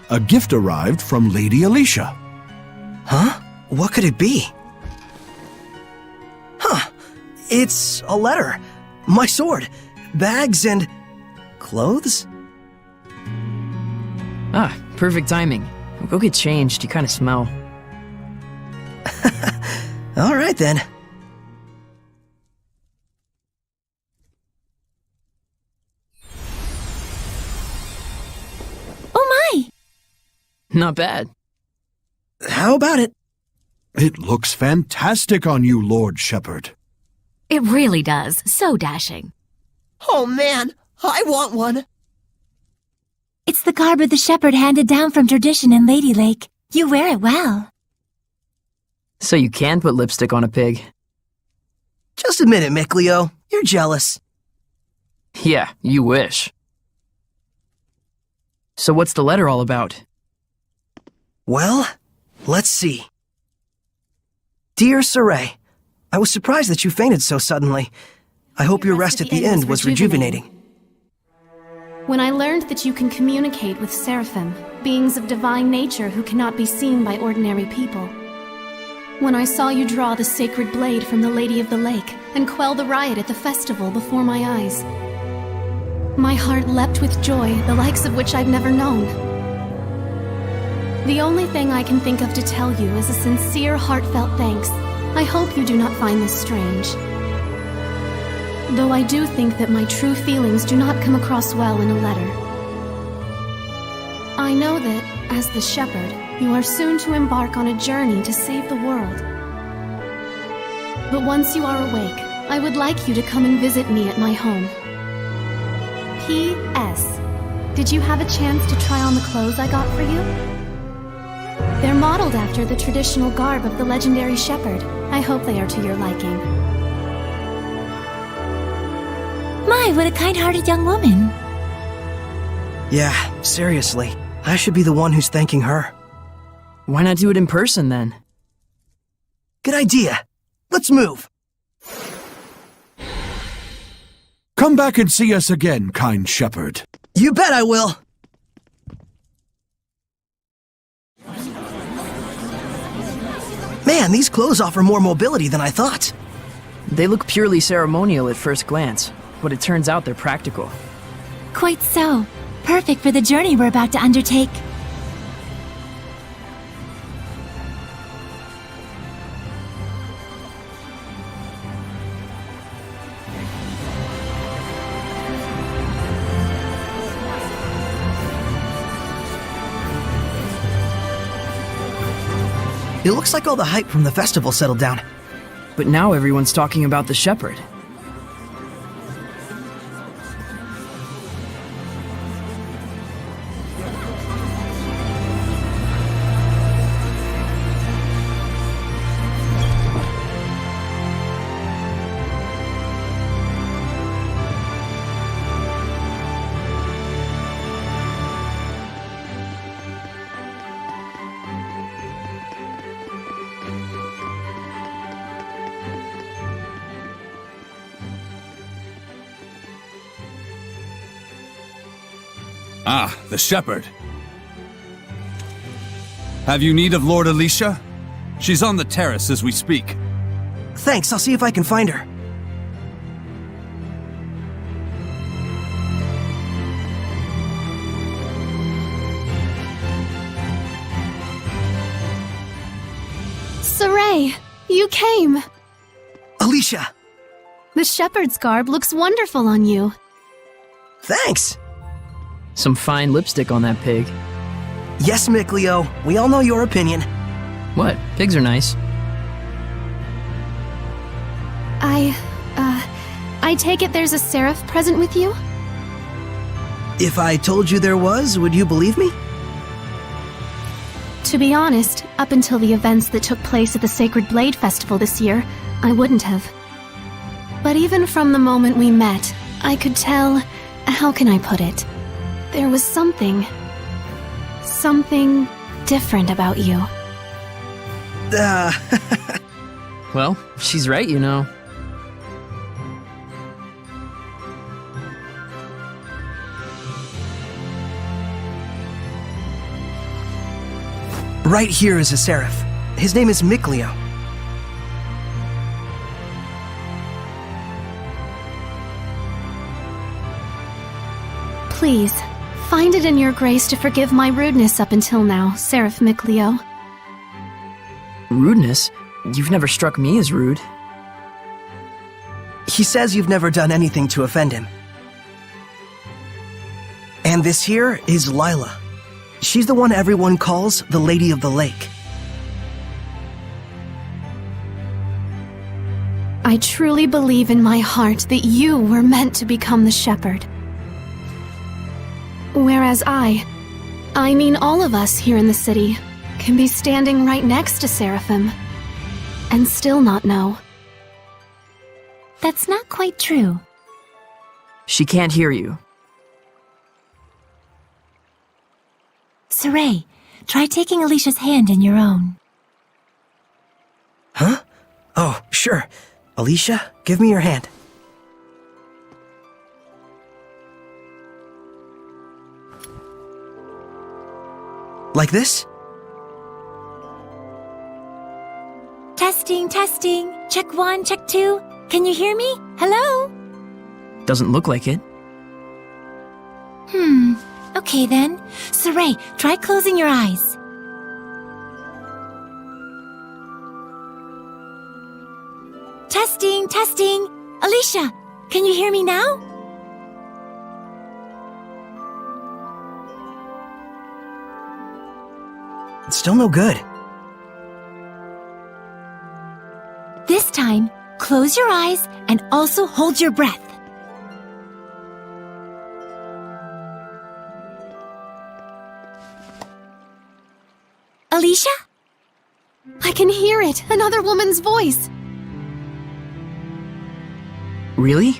A gift arrived from Lady Alicia. Huh? What could it be? Huh. It's a letter. My sword. Bags and... clothes? Ah, perfect timing. Go get changed, you kind of smell. All right, then. Not bad. How about it? It looks fantastic on you, Lord Shepherd. It really does. So dashing. Oh man, I want one. It's the garb of the shepherd handed down from tradition in Lady Lake. You wear it well. So you can put lipstick on a pig. Just admit it, Mikleo. You're jealous. Yeah, you wish. So what's the letter all about? Well, let's see. Dear Saray, I was surprised that you fainted so suddenly. I hope your rest at the end was rejuvenating. When I learned that you can communicate with seraphim, beings of divine nature who cannot be seen by ordinary people. When I saw you draw the sacred blade from the Lady of the Lake and quell the riot at the festival before my eyes. My heart leapt with joy, the likes of which I've never known. The only thing I can think of to tell you is a sincere, heartfelt thanks. I hope you do not find this strange. Though I do think that my true feelings do not come across well in a letter. I know that, as the shepherd, you are soon to embark on a journey to save the world. But once you are awake, I would like you to come and visit me at my home. P.S. Did you have a chance to try on the clothes I got for you? They're modeled after the traditional garb of the legendary shepherd. I hope they are to your liking. My, what a kind-hearted young woman. Yeah, seriously. I should be the one who's thanking her. Why not do it in person, then? Good idea. Let's move. Come back and see us again, kind shepherd. You bet I will. Man, these clothes offer more mobility than I thought. They look purely ceremonial at first glance, but it turns out they're practical. Quite so. Perfect for the journey we're about to undertake. It looks like all the hype from the festival settled down. But now everyone's talking about the shepherd. Ah, the shepherd. Have you need of Lord Alicia? She's on the terrace as we speak. Thanks, I'll see if I can find her. Saray, you came. Alicia! The shepherd's garb looks wonderful on you. Thanks! Some fine lipstick on that pig. Yes, Mikleo. We all know your opinion. What? Pigs are nice. I take it there's a seraph present with you? If I told you there was, would you believe me? To be honest, up until the events that took place at the Sacred Blade Festival this year, I wouldn't have. But even from the moment we met, I could tell... how can I put it? There was something different about you. Well, she's right, you know. Right here is a seraph. His name is Mikleo. Please, find it in your grace to forgive my rudeness up until now, Seraph Mikleo. Rudeness? You've never struck me as rude. He says you've never done anything to offend him. And this here is Lila. She's the one everyone calls the Lady of the Lake. I truly believe in my heart that you were meant to become the shepherd. Whereas I mean all of us here in the city, can be standing right next to Seraphim and still not know. That's not quite true. She can't hear you. Saray, try taking Alicia's hand in your own. Huh? Oh, sure. Alicia, give me your hand. Like this? Testing, testing. Check 1, check 2. Can you hear me? Hello? Doesn't look like it. Okay then. Saray, try closing your eyes. Testing, testing. Alicia, can you hear me now? Still no good. This time, close your eyes and also hold your breath. Alicia? I can hear it! Another woman's voice! Really?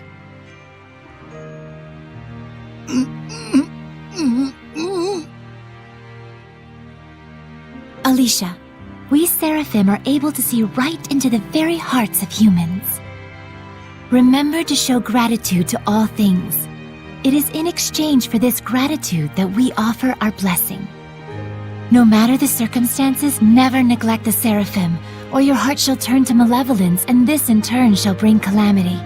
Alicia, we Seraphim are able to see right into the very hearts of humans. Remember to show gratitude to all things. It is in exchange for this gratitude that we offer our blessing. No matter the circumstances, never neglect the Seraphim, or your heart shall turn to malevolence, and this in turn shall bring calamity.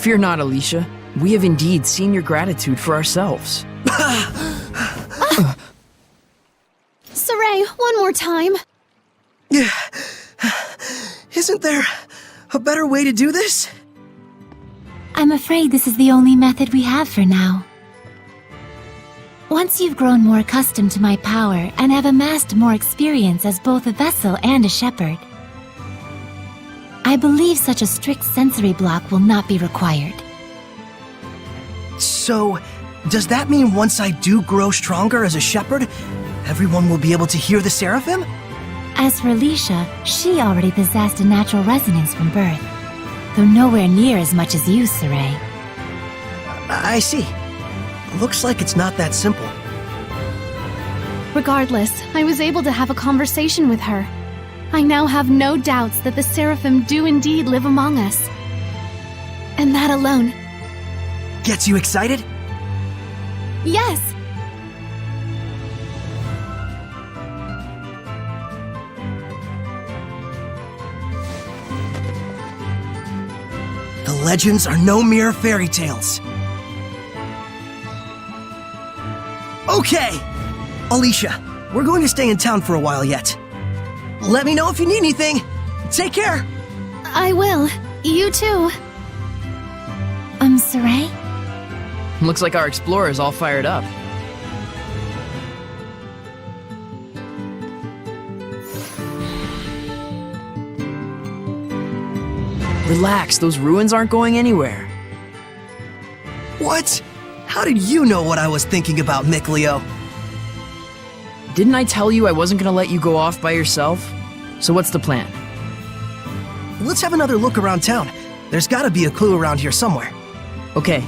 Fear not, Alicia. We have indeed seen your gratitude for ourselves. Saray, one more time. Isn't there a better way to do this? I'm afraid this is the only method we have for now. Once you've grown more accustomed to my power and have amassed more experience as both a vessel and a shepherd, I believe such a strict sensory block will not be required. So, does that mean once I do grow stronger as a shepherd, everyone will be able to hear the Seraphim? As for Alicia, she already possessed a natural resonance from birth, though nowhere near as much as you, Saray. I see. Looks like it's not that simple. Regardless, I was able to have a conversation with her. I now have no doubts that the Seraphim do indeed live among us. And that alone. Gets you excited? Yes! The legends are no mere fairy tales. Okay! Alicia, we're going to stay in town for a while yet. Let me know if you need anything. Take care! I will. You too. Saray? Looks like our explorer is all fired up. Relax, those ruins aren't going anywhere. What? How did you know what I was thinking about, Mikleo? Didn't I tell you I wasn't gonna let you go off by yourself? So what's the plan? Let's have another look around town. There's gotta be a clue around here somewhere. Okay.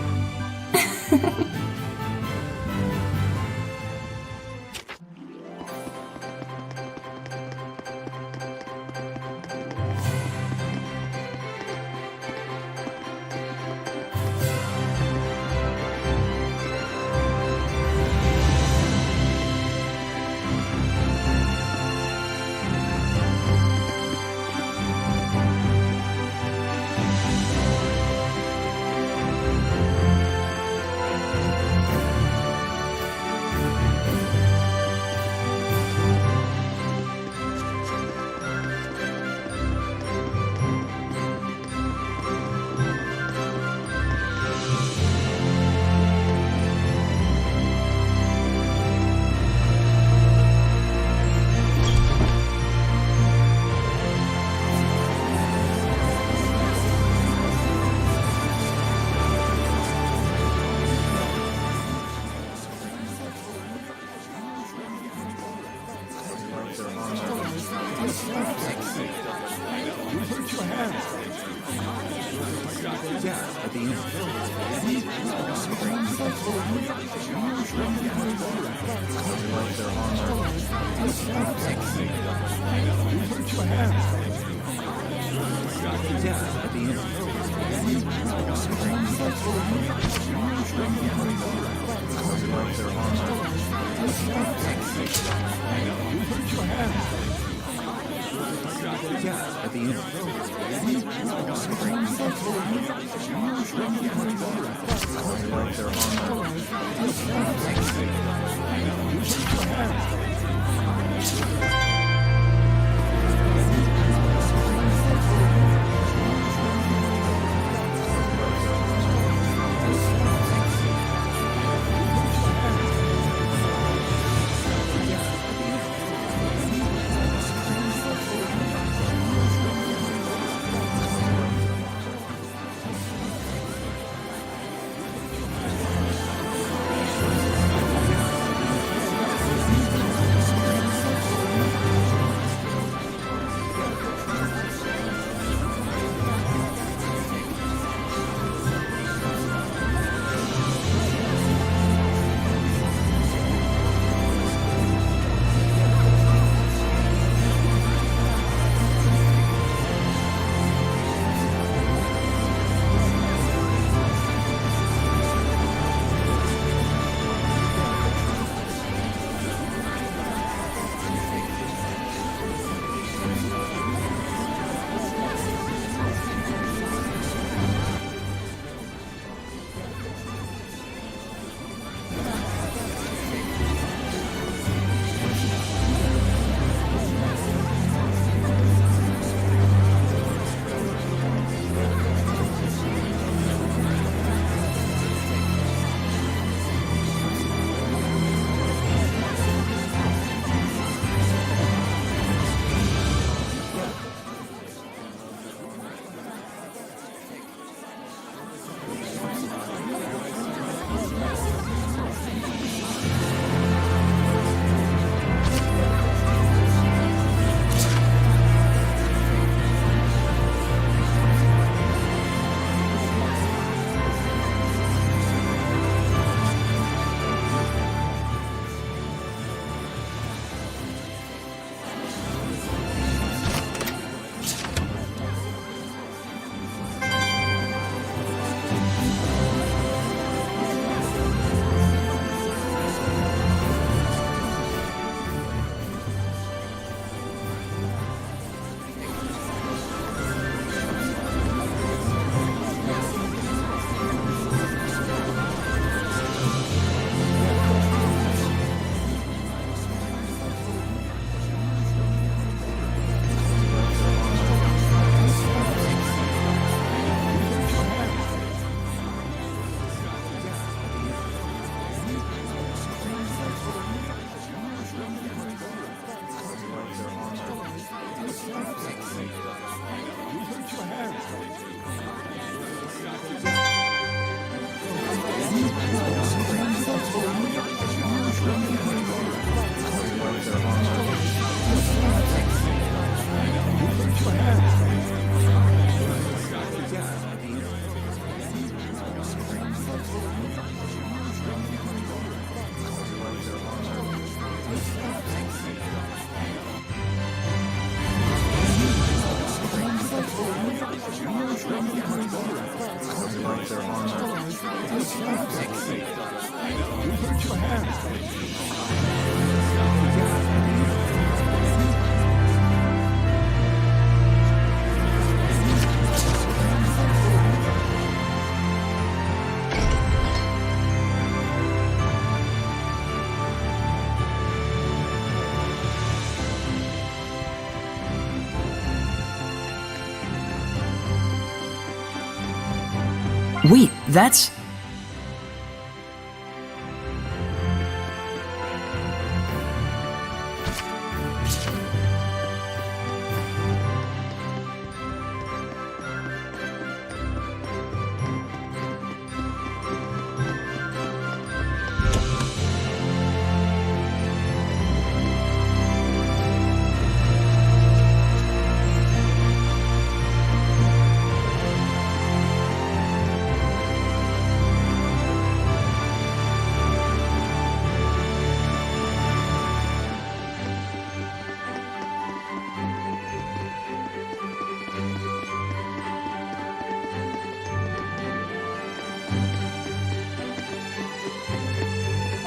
Wait, that's...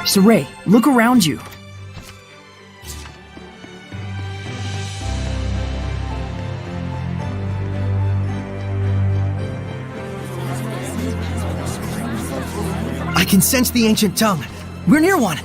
Saray, look around you. I can sense the ancient tongue. We're near one.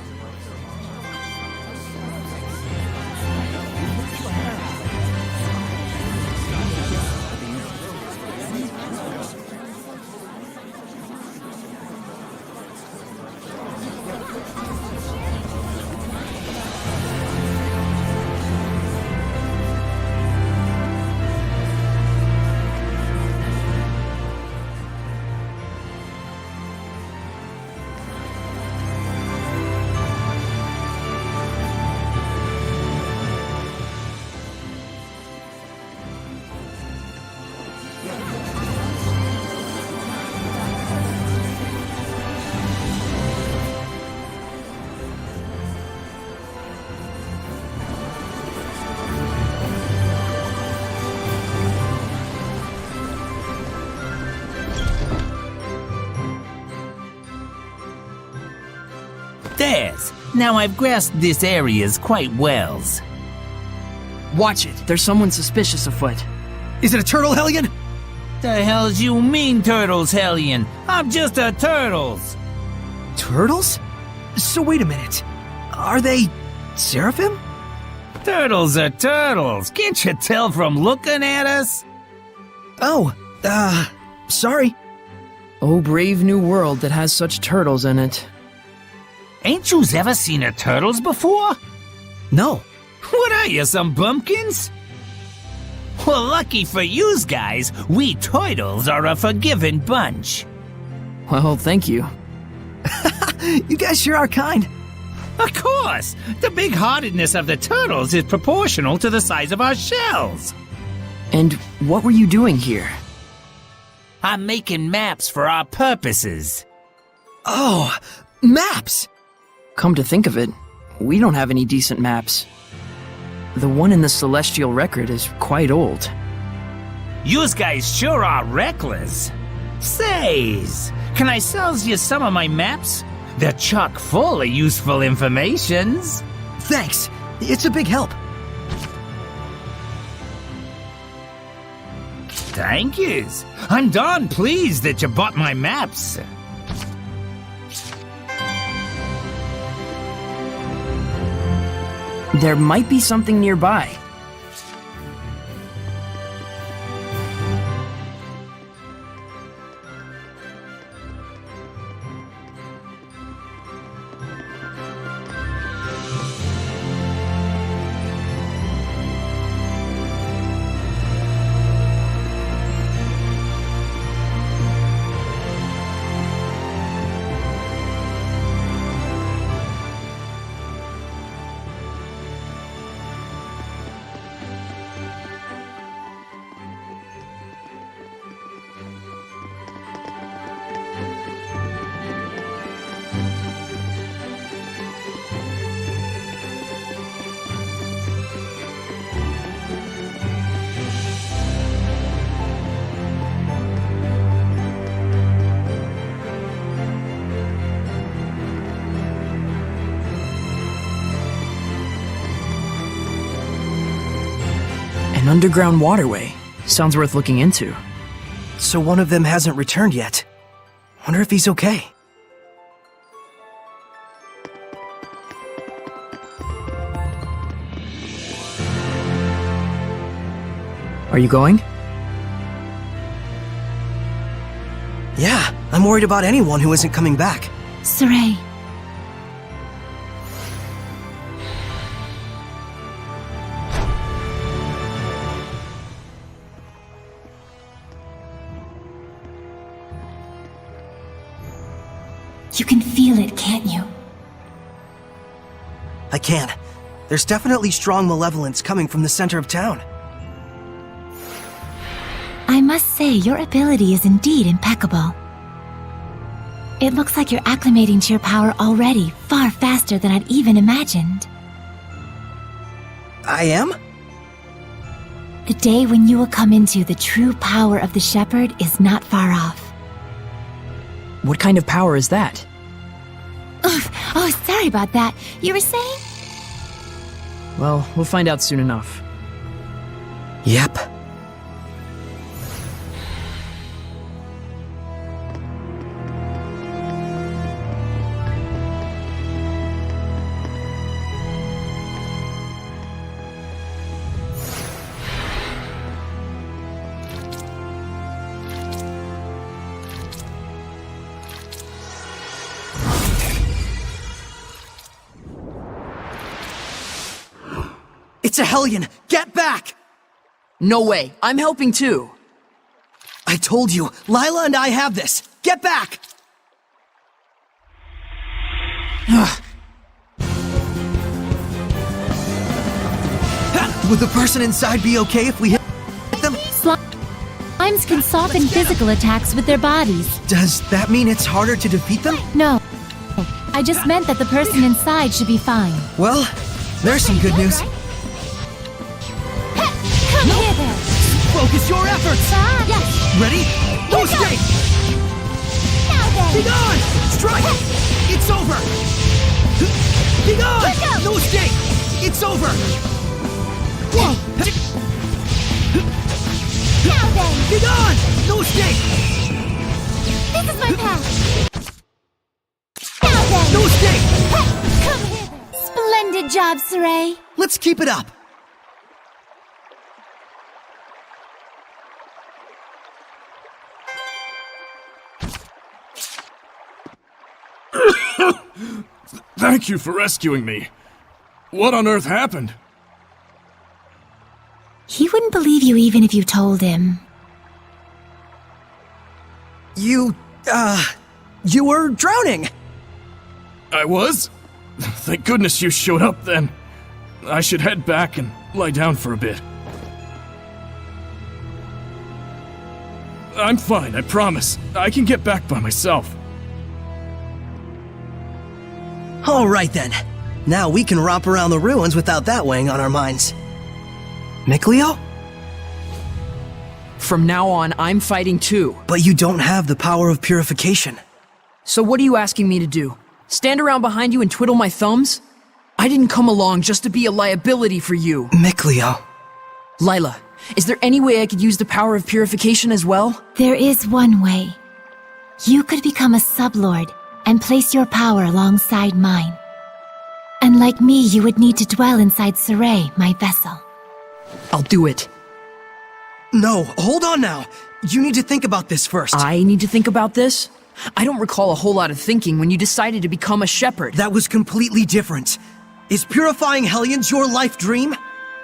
There's. Now I've grasped this areas quite well. Watch it, there's someone suspicious afoot. Is it a turtle, Hellion? The hell's you mean, Turtles, Hellion? I'm just a Turtles. Turtles? So wait a minute. Are they Seraphim? Turtles are turtles. Can't you tell from looking at us? Oh, sorry. Oh, brave new world that has such turtles in it. Ain't yous ever seen a turtles before? No. What are you, some bumpkins? Well, lucky for yous guys, we turtles are a forgiving bunch. Well, thank you. You guys sure are kind. Of course! The big-heartedness of the turtles is proportional to the size of our shells. And what were you doing here? I'm making maps for our purposes. Oh, maps! Come to think of it, we don't have any decent maps. The one in the Celestial Record is quite old. Yous guys sure are reckless. Says, can I sell you some of my maps? They're chock full of useful informations. Thanks. It's a big help. Thank yous. I'm darn pleased that you bought my maps. There might be something nearby. underground waterway. Sounds worth looking into. So one of them hasn't returned yet. Wonder if he's okay. Are you going? Yeah, I'm worried about anyone who isn't coming back. Saray. You can feel it, can't you? I can. There's definitely strong malevolence coming from the center of town. I must say, your ability is indeed impeccable. It looks like you're acclimating to your power already, far faster than I'd even imagined. I am? The day when you will come into the true power of the Shepherd is not far off. What kind of power is that? Oh, sorry about that. You were saying? Well, we'll find out soon enough. Yep. It's a Hellion! Get back! No way! I'm helping too! I told you, Lila and I have this! Get back! Would the person inside be okay if we hit them? Slimes can soften physical attacks with their bodies. Does that mean it's harder to defeat them? No. I just meant that the person inside should be fine. Well, there's some good news. Come here then! Focus your efforts! Yes! Ready? No escape! Now then! Be gone! Strike! It's over! Be gone! No escape! It's over! Whoa! Now then! Be gone! No escape! This is my path! Now then! No escape! Come here then! Splendid job, Saray! Let's keep it up! Thank you for rescuing me. What on earth happened? He wouldn't believe you even if you told him. You were drowning! I was? Thank goodness you showed up then. I should head back and lie down for a bit. I'm fine, I promise. I can get back by myself. All right then. Now we can romp around the ruins without that weighing on our minds. Mikleo? From now on, I'm fighting too. But you don't have the power of purification. So what are you asking me to do? Stand around behind you and twiddle my thumbs? I didn't come along just to be a liability for you. Mikleo. Lila, is there any way I could use the power of purification as well? There is one way. You could become a sublord and place your power alongside mine. And like me, you would need to dwell inside Saray, my vessel. I'll do it. No, hold on now. You need to think about this first. I need to think about this? I don't recall a whole lot of thinking when you decided to become a shepherd. That was completely different. Is purifying Hellions your life dream?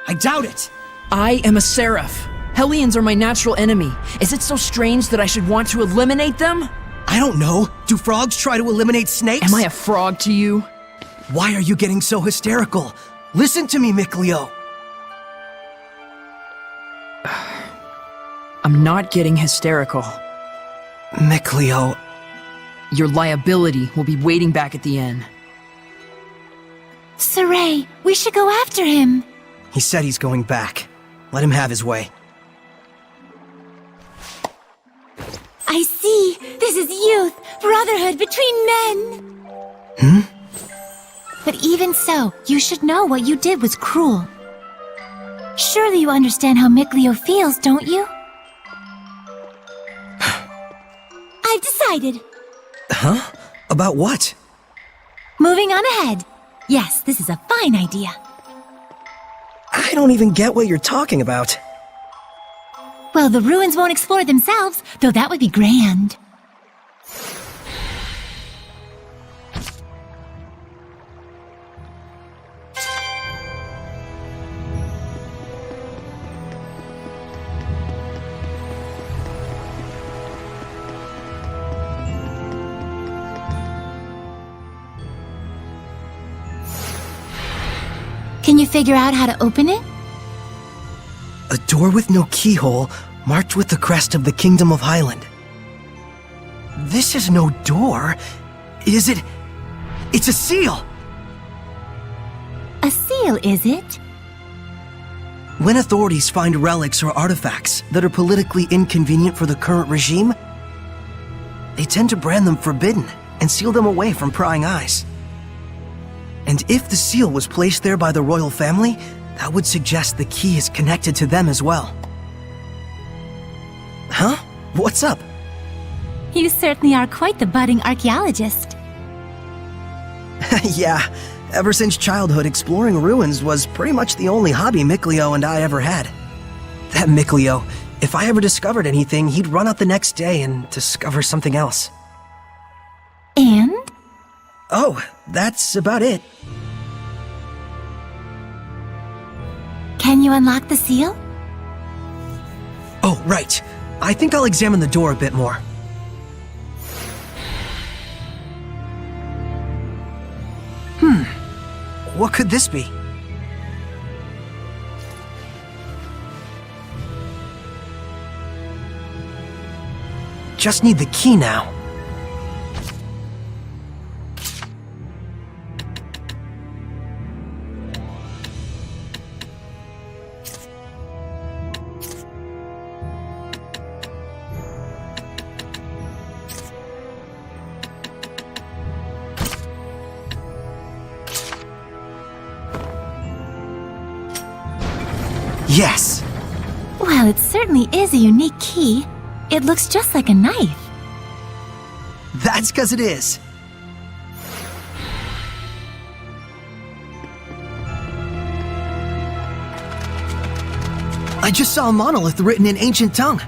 I doubt it. I am a seraph. Hellions are my natural enemy. Is it so strange that I should want to eliminate them? I don't know. Do frogs try to eliminate snakes? Am I a frog to you? Why are you getting so hysterical? Listen to me, Mikleo. I'm not getting hysterical. Mikleo. Your liability will be waiting back at the inn. Saray, we should go after him. He said he's going back. Let him have his way. I see. This is youth, brotherhood between men. But even so, you should know what you did was cruel. Surely you understand how Mikleo feels, don't you? I've decided. Huh? About what? Moving on ahead. Yes, this is a fine idea. I don't even get what you're talking about. Well, the ruins won't explore themselves, though that would be grand. Can you figure out how to open it? A door with no keyhole, marked with the crest of the Kingdom of Highland. This is no door. Is it? It's a seal! A seal, is it? When authorities find relics or artifacts that are politically inconvenient for the current regime, they tend to brand them forbidden and seal them away from prying eyes. And if the seal was placed there by the royal family, that would suggest the key is connected to them as well. Huh? What's up? You certainly are quite the budding archaeologist. Yeah, ever since childhood, exploring ruins was pretty much the only hobby Mikleo and I ever had. That Mikleo, if I ever discovered anything, he'd run out the next day and discover something else. And? Oh, that's about it. Can you unlock the seal? Oh, right. I think I'll examine the door a bit more. What could this be? Just need the key now. Yes! Well, it certainly is a unique key. It looks just like a knife. That's 'cause it is. I just saw a monolith written in ancient tongue.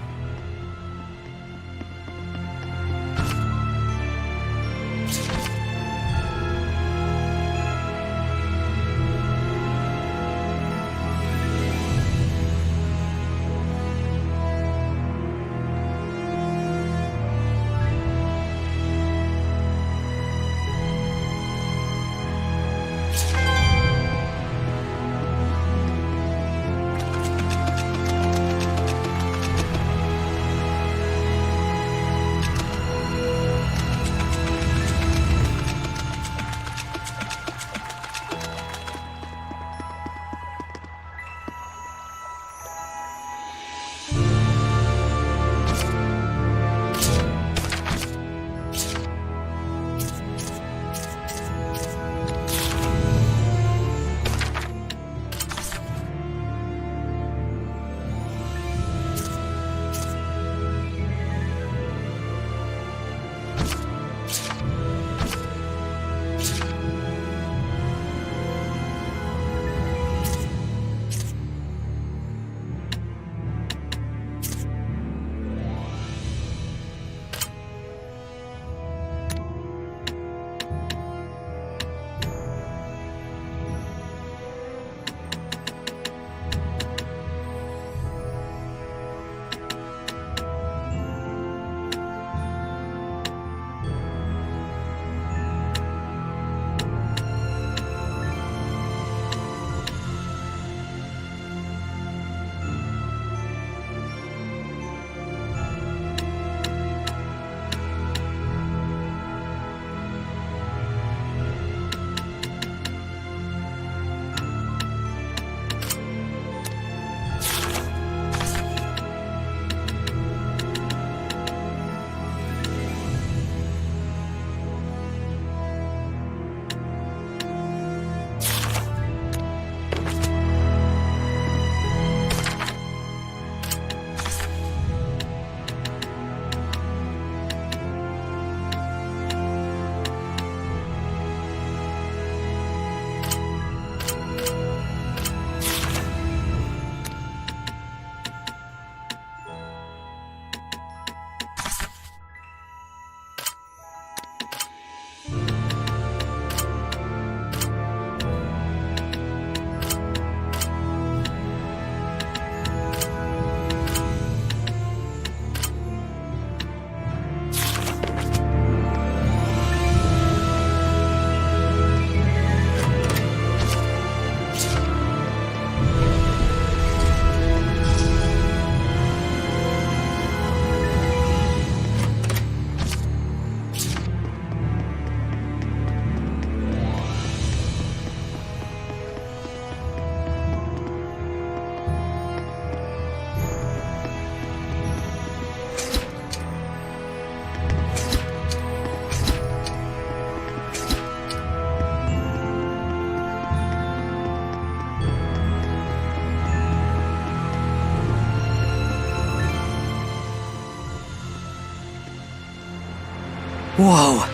Whoa!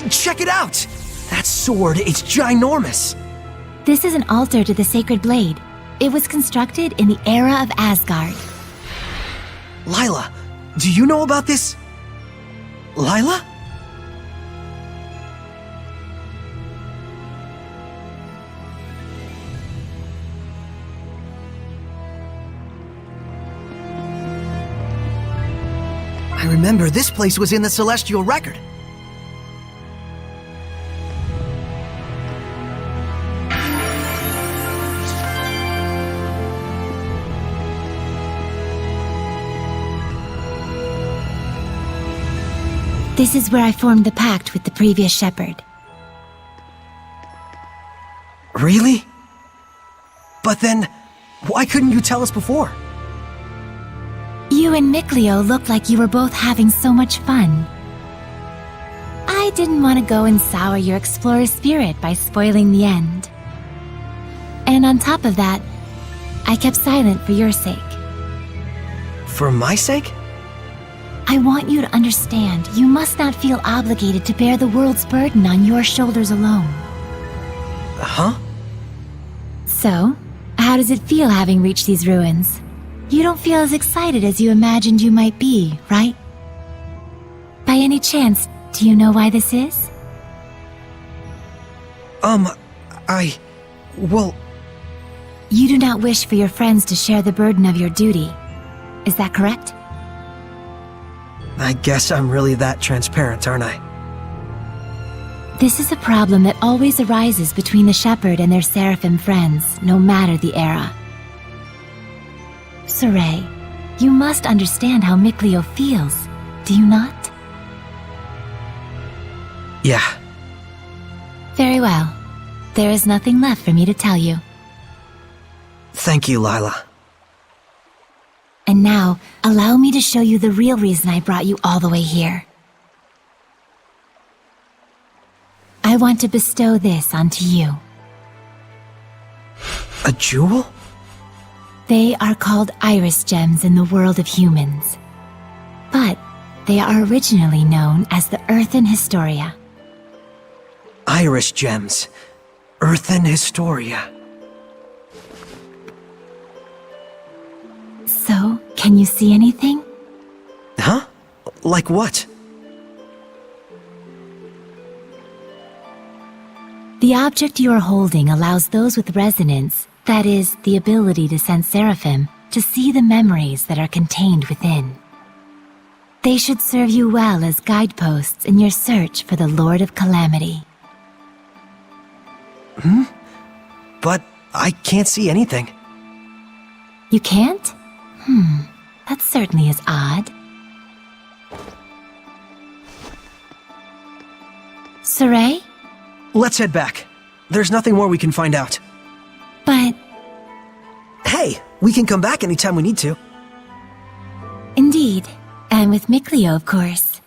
Check it out! That sword, it's ginormous! This is an altar to the sacred blade. It was constructed in the era of Asgard. Lila, do you know about this? Lila? I remember this place was in the Celestial Record. This is where I formed the pact with the previous shepherd. Really? But then, why couldn't you tell us before? You and Mikleo looked like you were both having so much fun. I didn't want to go and sour your explorer spirit by spoiling the end. And on top of that, I kept silent for your sake. For my sake? I want you to understand you must not feel obligated to bear the world's burden on your shoulders alone. Huh? So, how does it feel having reached these ruins? You don't feel as excited as you imagined you might be, right? By any chance, do you know why this is? Well... You do not wish for your friends to share the burden of your duty. Is that correct? I guess I'm really that transparent, aren't I? This is a problem that always arises between the shepherd and their seraphim friends, no matter the era. Saray, you must understand how Mikleo feels, do you not? Yeah. Very well. There is nothing left for me to tell you. Thank you, Lila. And now, allow me to show you the real reason I brought you all the way here. I want to bestow this onto you. A jewel? They are called iris gems in the world of humans. But they are originally known as the Earthen Historia. Iris gems. Earthen Historia. So, can you see anything? Huh? Like what? The object you are holding allows those with resonance, that is, the ability to sense seraphim, to see the memories that are contained within. They should serve you well as guideposts in your search for the Lord of Calamity. But I can't see anything. You can't? That certainly is odd. Saray? Let's head back. There's nothing more we can find out. But... Hey, we can come back anytime we need to. Indeed. And with Mikleo, of course.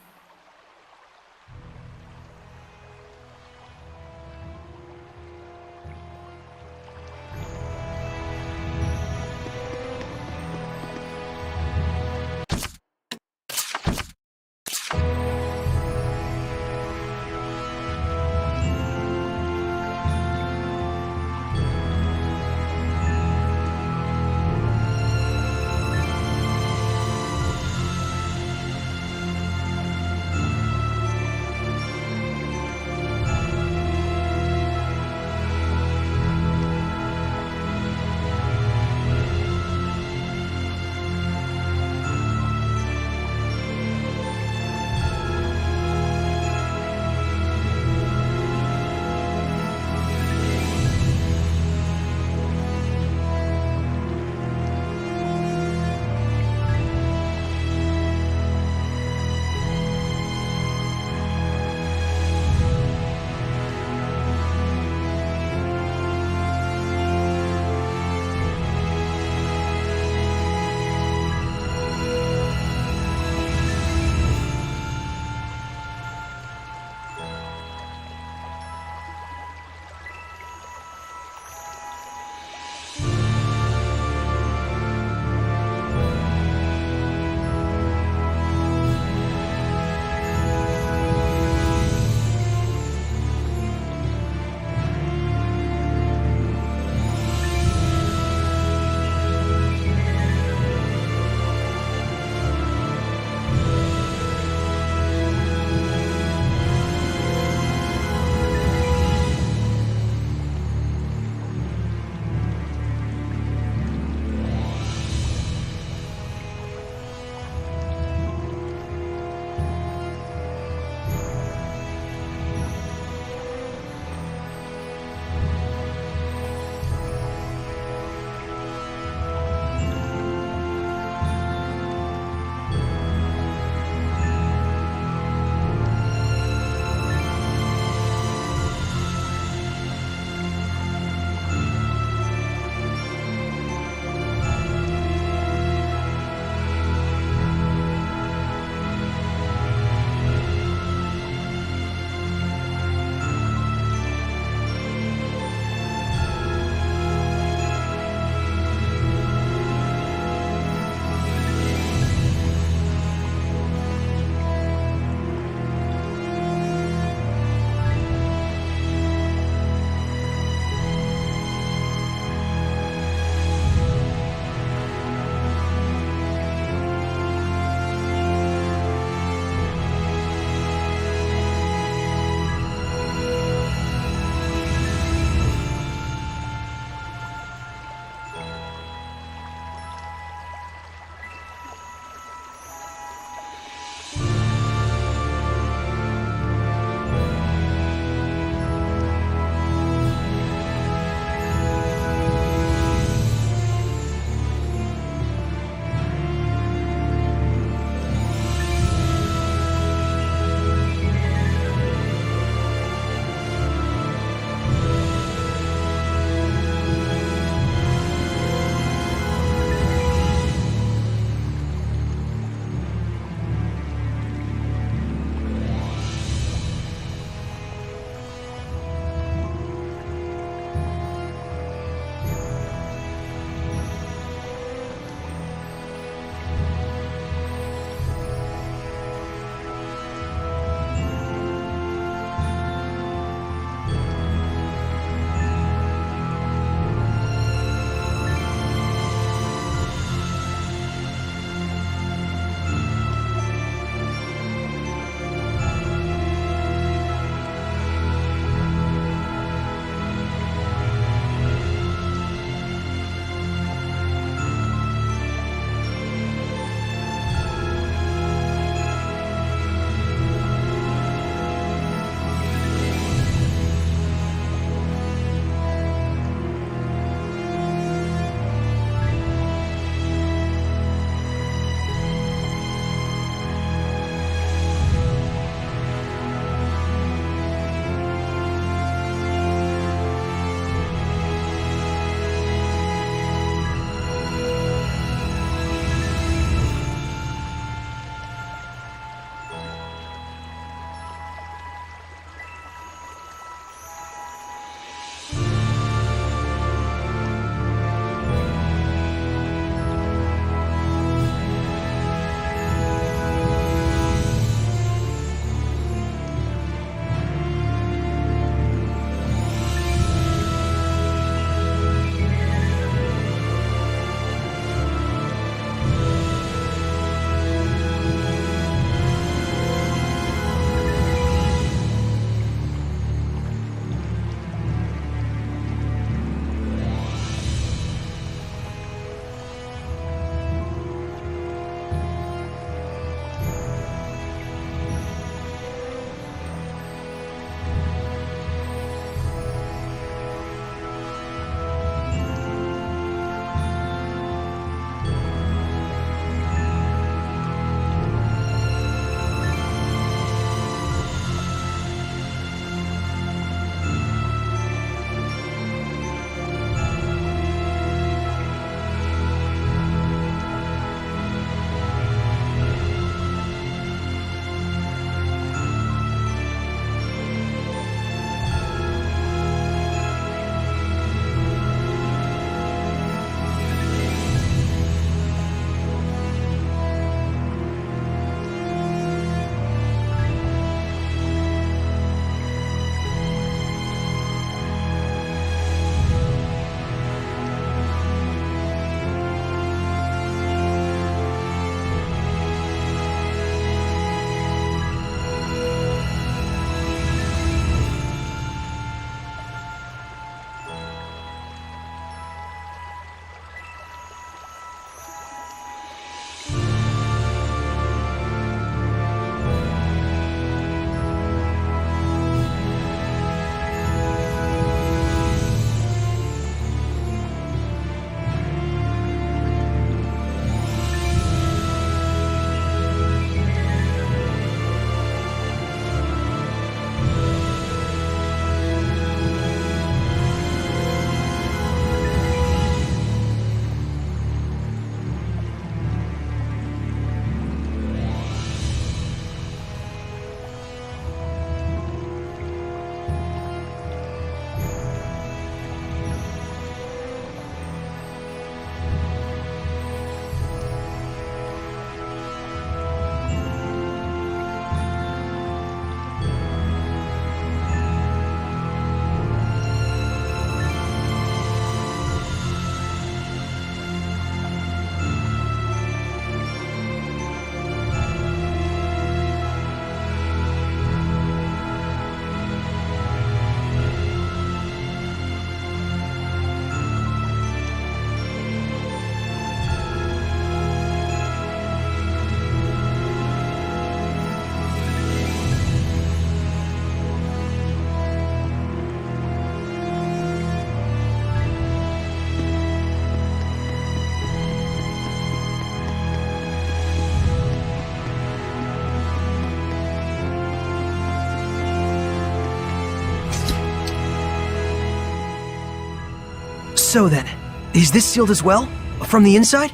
So then, is this sealed as well? From the inside?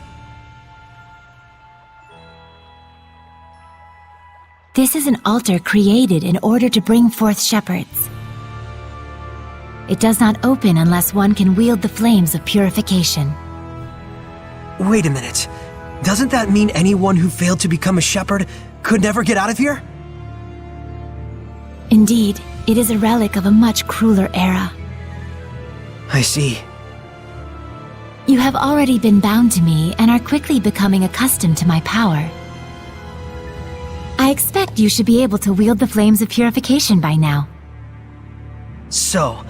This is an altar created in order to bring forth shepherds. It does not open unless one can wield the flames of purification. Wait a minute. Doesn't that mean anyone who failed to become a shepherd could never get out of here? Indeed, it is a relic of a much crueler era. I see. You have already been bound to me and are quickly becoming accustomed to my power. I expect you should be able to wield the flames of purification by now. So,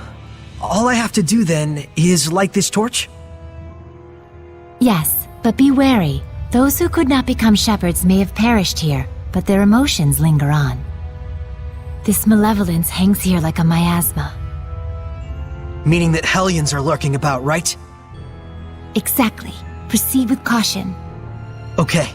all I have to do then is light this torch? Yes, but be wary. Those who could not become shepherds may have perished here, but their emotions linger on. This malevolence hangs here like a miasma. Meaning that Hellions are lurking about, right? Exactly. Proceed with caution. Okay.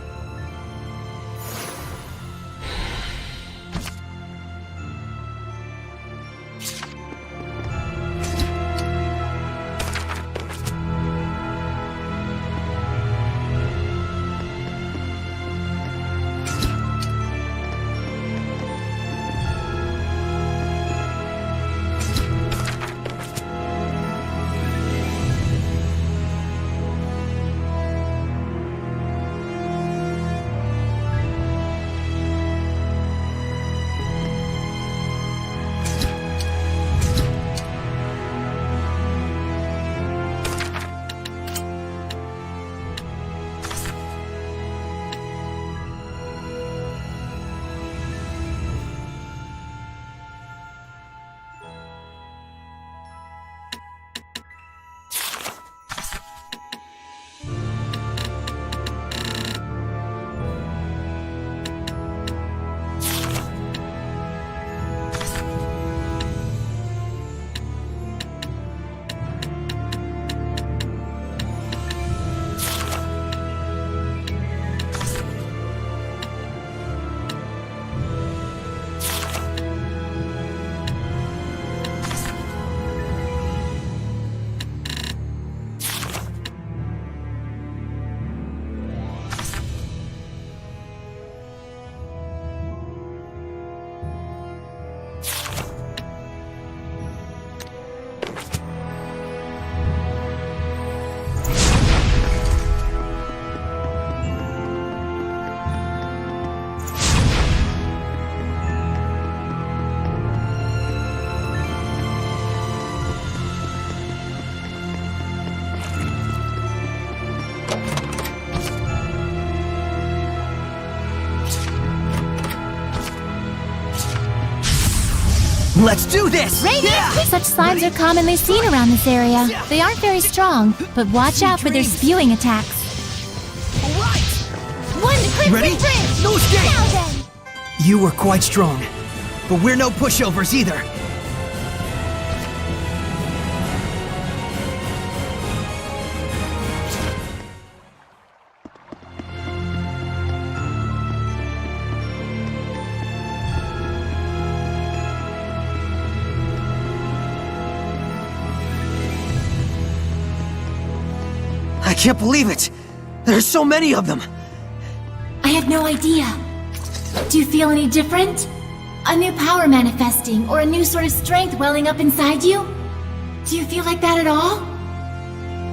Let's do this! Such slimes are commonly seen around this area. They aren't very strong, but watch out for their spewing attacks. One crimson Ready? bridge! No escape! Now then! You were quite strong, but we're no pushovers either. I can't believe it! There's so many of them! I have no idea. Do you feel any different? A new power manifesting, or a new sort of strength welling up inside you? Do you feel like that at all?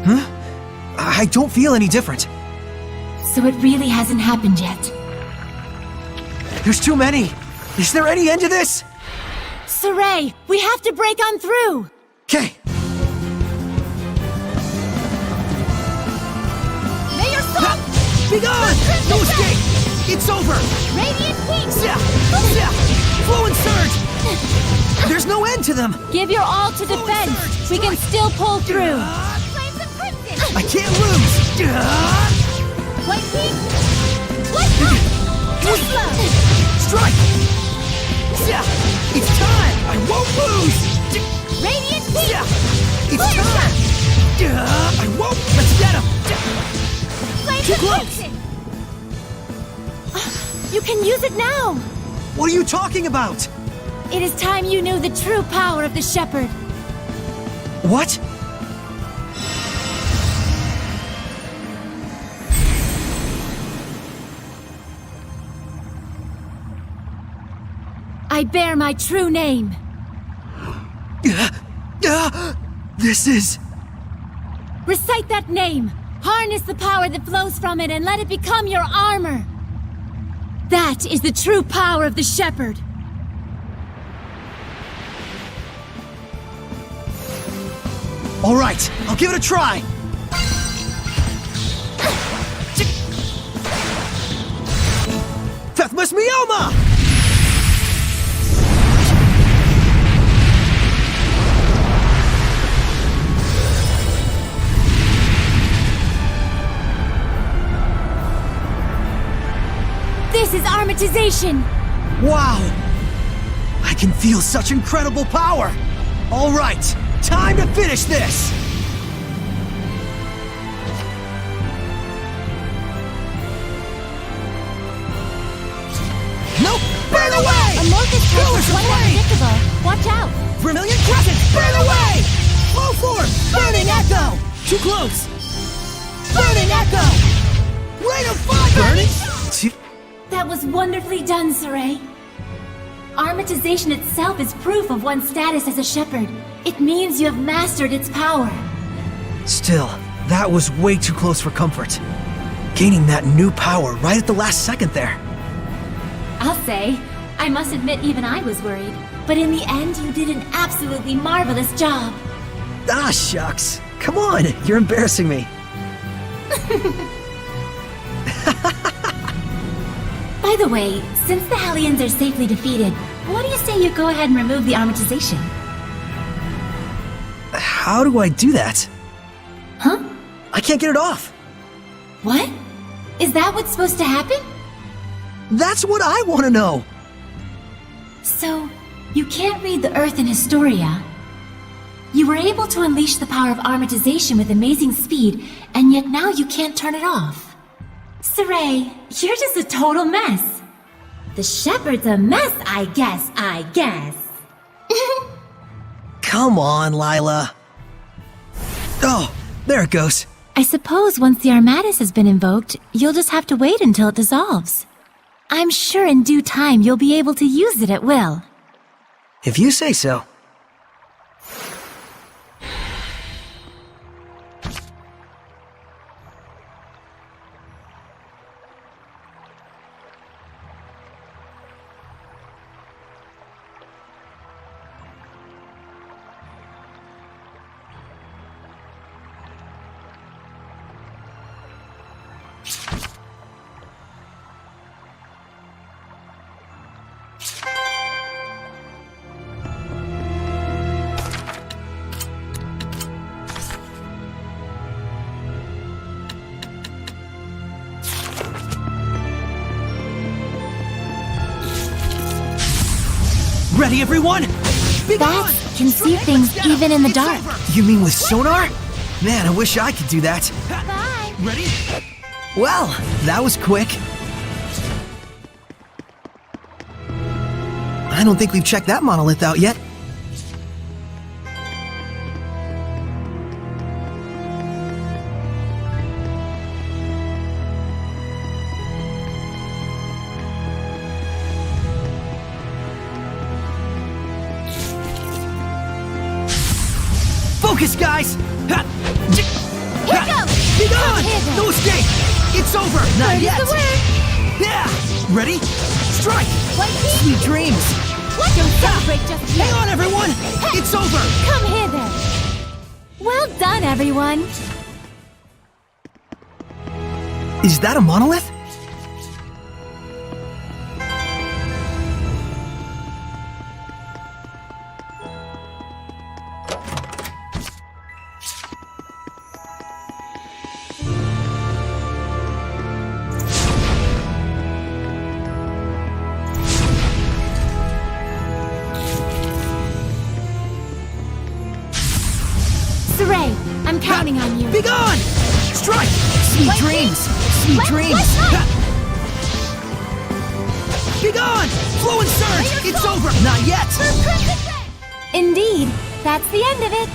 Huh? I don't feel any different. So it really hasn't happened yet. There's too many! Is there any end to this? Saray, we have to break on through! Okay. May your soul... Be gone! No escape! It's over! Radiant heat! Flow and surge! There's no end to them! Give your all to defense! We can still pull through! I can't lose! White heat! White heat! Strike! It's time! I won't lose! Radiant heat! It's time! I won't! Let's get him! Too close! You can use it now! What are you talking about? It is time you knew the true power of the Shepherd. What? I bear my true name. This is... Recite that name. Harness the power that flows from it and let it become your armor. That is the true power of the Shepherd. All right, I'll give it a try. Fethmus Mioma! This is armatization! Wow! I can feel such incredible power! All right, time to finish this! Nope! Burn away! Amorphous type Pillars is of quite flame! unpredictable. Watch out! Vermilion Crescent! Burn away! Flow force! Burning Echo! Too close! Burning Echo! Rain of fire! Burning? That was wonderfully done, Saray. Armatization itself is proof of one's status as a shepherd. It means you have mastered its power. Still, that was way too close for comfort. Gaining that new power right at the last second there. I'll say, I must admit even I was worried. But in the end, you did an absolutely marvelous job. Ah, shucks. Come on, you're embarrassing me. By the way, since the Hellions are safely defeated, what do you say you go ahead and remove the armatization? How do I do that? Huh? I can't get it off. What? Is that what's supposed to happen? That's what I want to know. So, you can't read the Earth in Historia. You were able to unleash the power of armatization with amazing speed, and yet now you can't turn it off. Saray, you're just a total mess. The Shepherd's a mess, I guess. Come on, Lila. Oh, there it goes. I suppose once the Armatus has been invoked, you'll just have to wait until it dissolves. I'm sure in due time you'll be able to use it at will. If you say so. Ready, everyone? Bats can see things even in the dark. You mean with sonar? Man, I wish I could do that. Bye. Ready? Well, that was quick. I don't think we've checked that monolith out yet. Focus, guys! Here goes! Be gone! No escape! It's over! Not yet! The word. Yeah! Ready? Strike! Sweet dreams! What? Don't celebrate just yet. Hang on, everyone! Hey. It's over! Come here, then. Well done, everyone. Is that a monolith? Saray, I'm counting on you. Be gone! Strike! Sweet dreams! Sweet dreams! Be gone! Flow and surge! It's over! Not yet! Indeed, that's the end of it.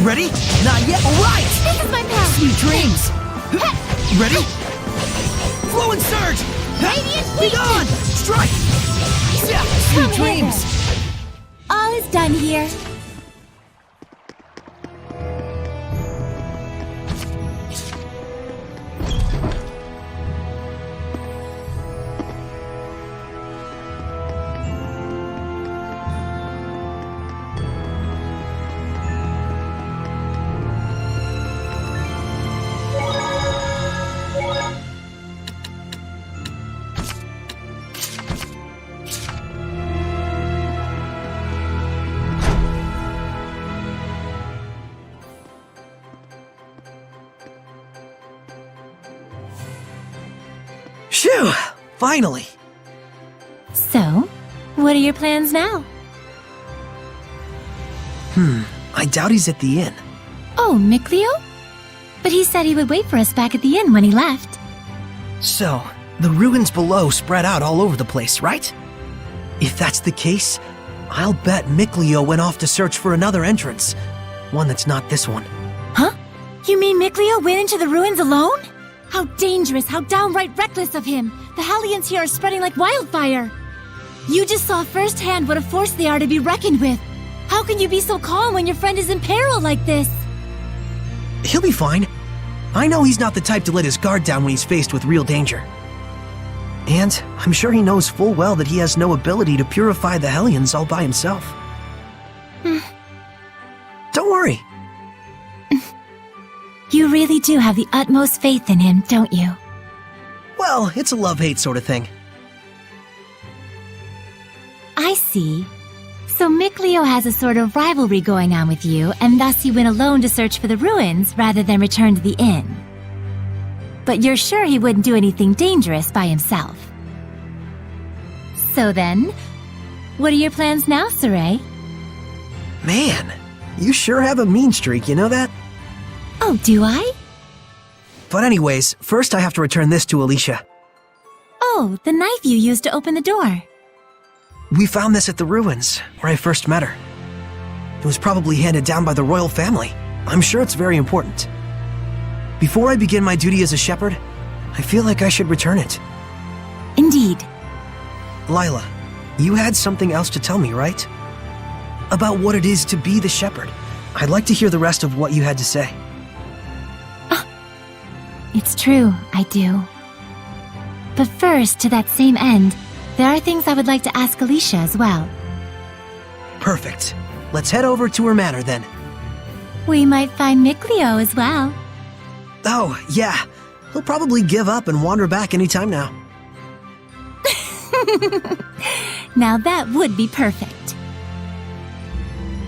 Ready? Not yet. All right! This is my path! Sweet dreams! Ready? Flow and surge! Radiant Be gone! Strike! Sweet dreams! All is done here. Phew! Finally! So, what are your plans now? I doubt he's at the inn. Oh, Mikleo? But he said he would wait for us back at the inn when he left. So, the ruins below spread out all over the place, right? If that's the case, I'll bet Mikleo went off to search for another entrance. One that's not this one. Huh? You mean Mikleo went into the ruins alone? How dangerous, how downright reckless of him! The Hellions here are spreading like wildfire! You just saw firsthand what a force they are to be reckoned with! How can you be so calm when your friend is in peril like this? He'll be fine. I know he's not the type to let his guard down when he's faced with real danger. And I'm sure he knows full well that he has no ability to purify the Hellions all by himself. Don't worry. You really do have the utmost faith in him, don't you? Well, it's a love-hate sort of thing. I see. So Mikleo has a sort of rivalry going on with you, and thus you went alone to search for the ruins rather than return to the inn. But you're sure he wouldn't do anything dangerous by himself. So then, what are your plans now, Saray? Man, you sure have a mean streak, you know that? Oh, do I? But anyways, first I have to return this to Alicia. Oh, the knife you used to open the door. We found this at the ruins, where I first met her. It was probably handed down by the royal family. I'm sure it's very important. Before I begin my duty as a shepherd, I feel like I should return it. Indeed. Lila, you had something else to tell me, right? About what it is to be the shepherd. I'd like to hear the rest of what you had to say. It's true, I do. But first, to that same end, there are things I would like to ask Alicia as well. Perfect. Let's head over to her manor then. We might find Mikleo as well. Oh, yeah. He'll probably give up and wander back anytime now. Now that would be perfect.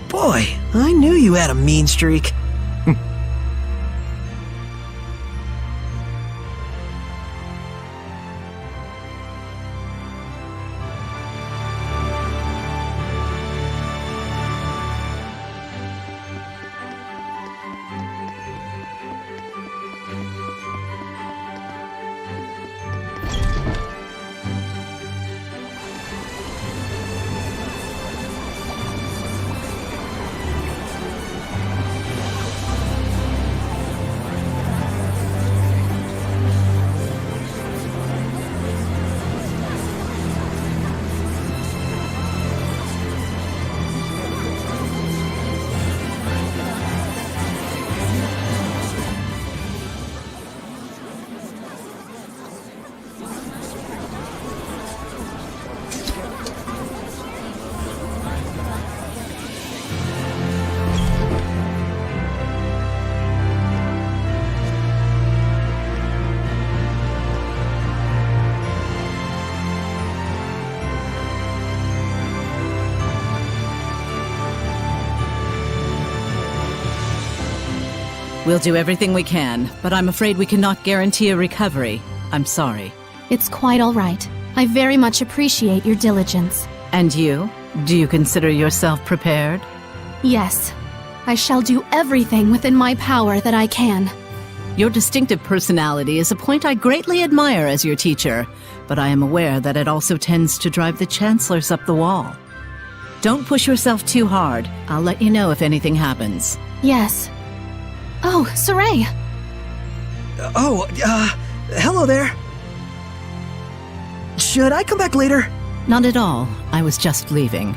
Boy, I knew you had a mean streak. We'll do everything we can, but I'm afraid we cannot guarantee a recovery. I'm sorry. It's quite all right. I very much appreciate your diligence. And you? Do you consider yourself prepared? Yes. I shall do everything within my power that I can. Your distinctive personality is a point I greatly admire as your teacher, but I am aware that it also tends to drive the chancellors up the wall. Don't push yourself too hard. I'll let you know if anything happens. Yes. Oh, Saray! Hello there. Should I come back later? Not at all. I was just leaving.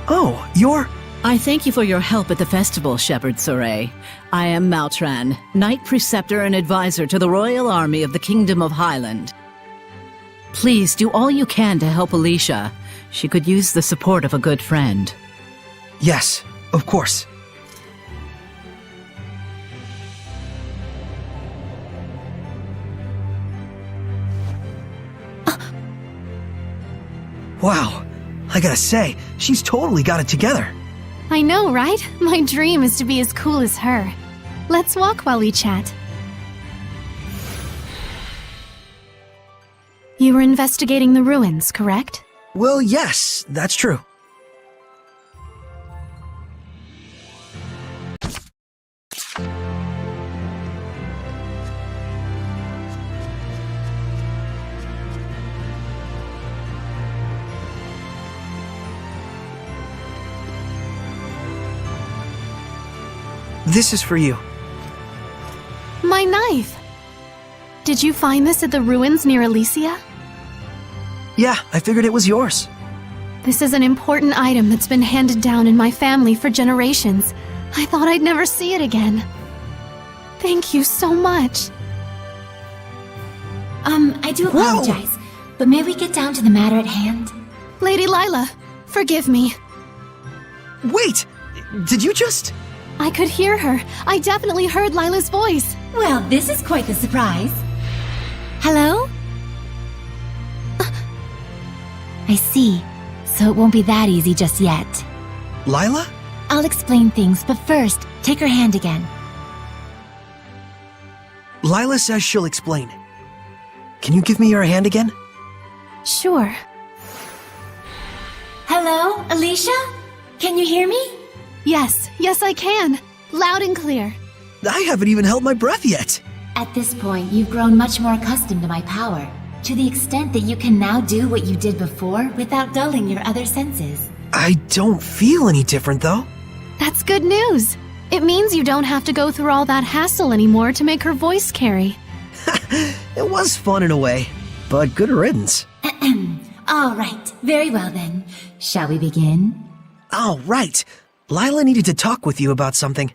Oh, you're... I thank you for your help at the festival, Shepherd Saray. I am Mautran, Knight Preceptor and Advisor to the Royal Army of the Kingdom of Highland. Please do all you can to help Alicia. She could use the support of a good friend. Yes, of course. Wow, I gotta say, she's totally got it together. I know, right? My dream is to be as cool as her. Let's walk while we chat. You were investigating the ruins, correct? Well, yes, that's true. This is for you. My knife! Did you find this at the ruins near Elysia? Yeah, I figured it was yours. This is an important item that's been handed down in my family for generations. I thought I'd never see it again. Thank you so much. I do apologize, but may we get down to the matter at hand? Lady Lila, forgive me. Wait! Did you just... I could hear her. I definitely heard Lila's voice. Well, this is quite the surprise. Hello? I see. So it won't be that easy just yet. Lila? I'll explain things, but first, take her hand again. Lila says she'll explain. Can you give me your hand again? Sure. Hello, Alicia? Can you hear me? Yes, I can. Loud and clear. I haven't even held my breath yet. At this point, you've grown much more accustomed to my power, to the extent that you can now do what you did before without dulling your other senses. I don't feel any different, though. That's good news. It means you don't have to go through all that hassle anymore to make her voice carry. It was fun in a way, but good riddance. All right, very well then. Shall we begin? All right. Lila needed to talk with you about something.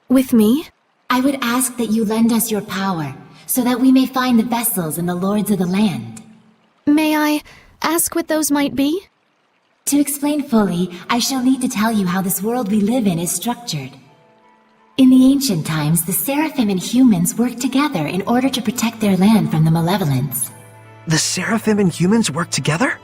With me? I would ask that you lend us your power, so that we may find the vessels and the lords of the land. May I ask what those might be? To explain fully, I shall need to tell you how this world we live in is structured. In the ancient times, the Seraphim and humans worked together in order to protect their land from the malevolence. The Seraphim and humans work together?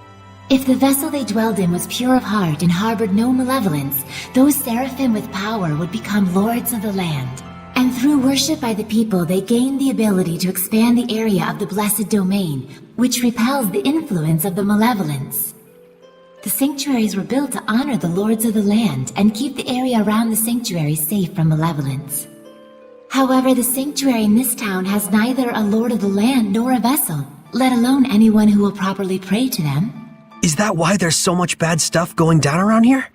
If the vessel they dwelled in was pure of heart and harbored no malevolence, those Seraphim with power would become lords of the land. And through worship by the people, they gained the ability to expand the area of the blessed domain, which repels the influence of the malevolence. The sanctuaries were built to honor the lords of the land and keep the area around the sanctuary safe from malevolence. However, the sanctuary in this town has neither a lord of the land nor a vessel, let alone anyone who will properly pray to them. Is that why there's so much bad stuff going down around here?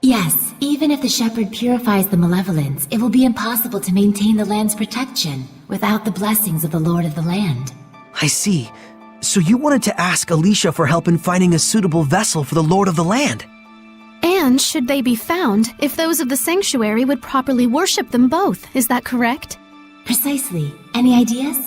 Yes, even if the shepherd purifies the malevolence, it will be impossible to maintain the land's protection without the blessings of the Lord of the Land. I see. So you wanted to ask Alicia for help in finding a suitable vessel for the Lord of the Land. And should they be found, if those of the sanctuary would properly worship them both, is that correct? Precisely. Any ideas?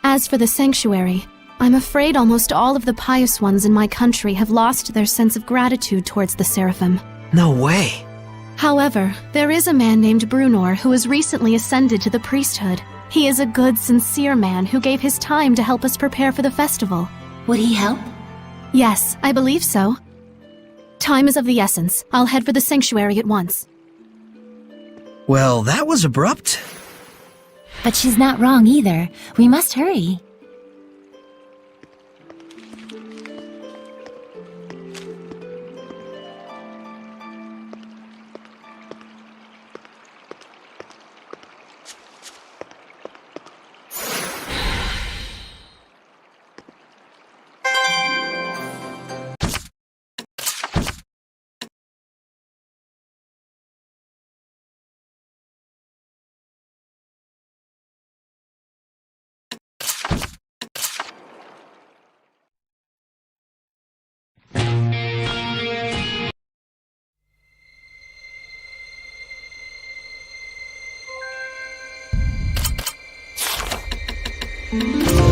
As for the sanctuary, I'm afraid almost all of the pious ones in my country have lost their sense of gratitude towards the Seraphim. No way. However, there is a man named Brunor who has recently ascended to the priesthood. He is a good, sincere man who gave his time to help us prepare for the festival. Would he help? Yes, I believe so. Time is of the essence. I'll head for the sanctuary at once. Well, that was abrupt. But she's not wrong either. We must hurry. you.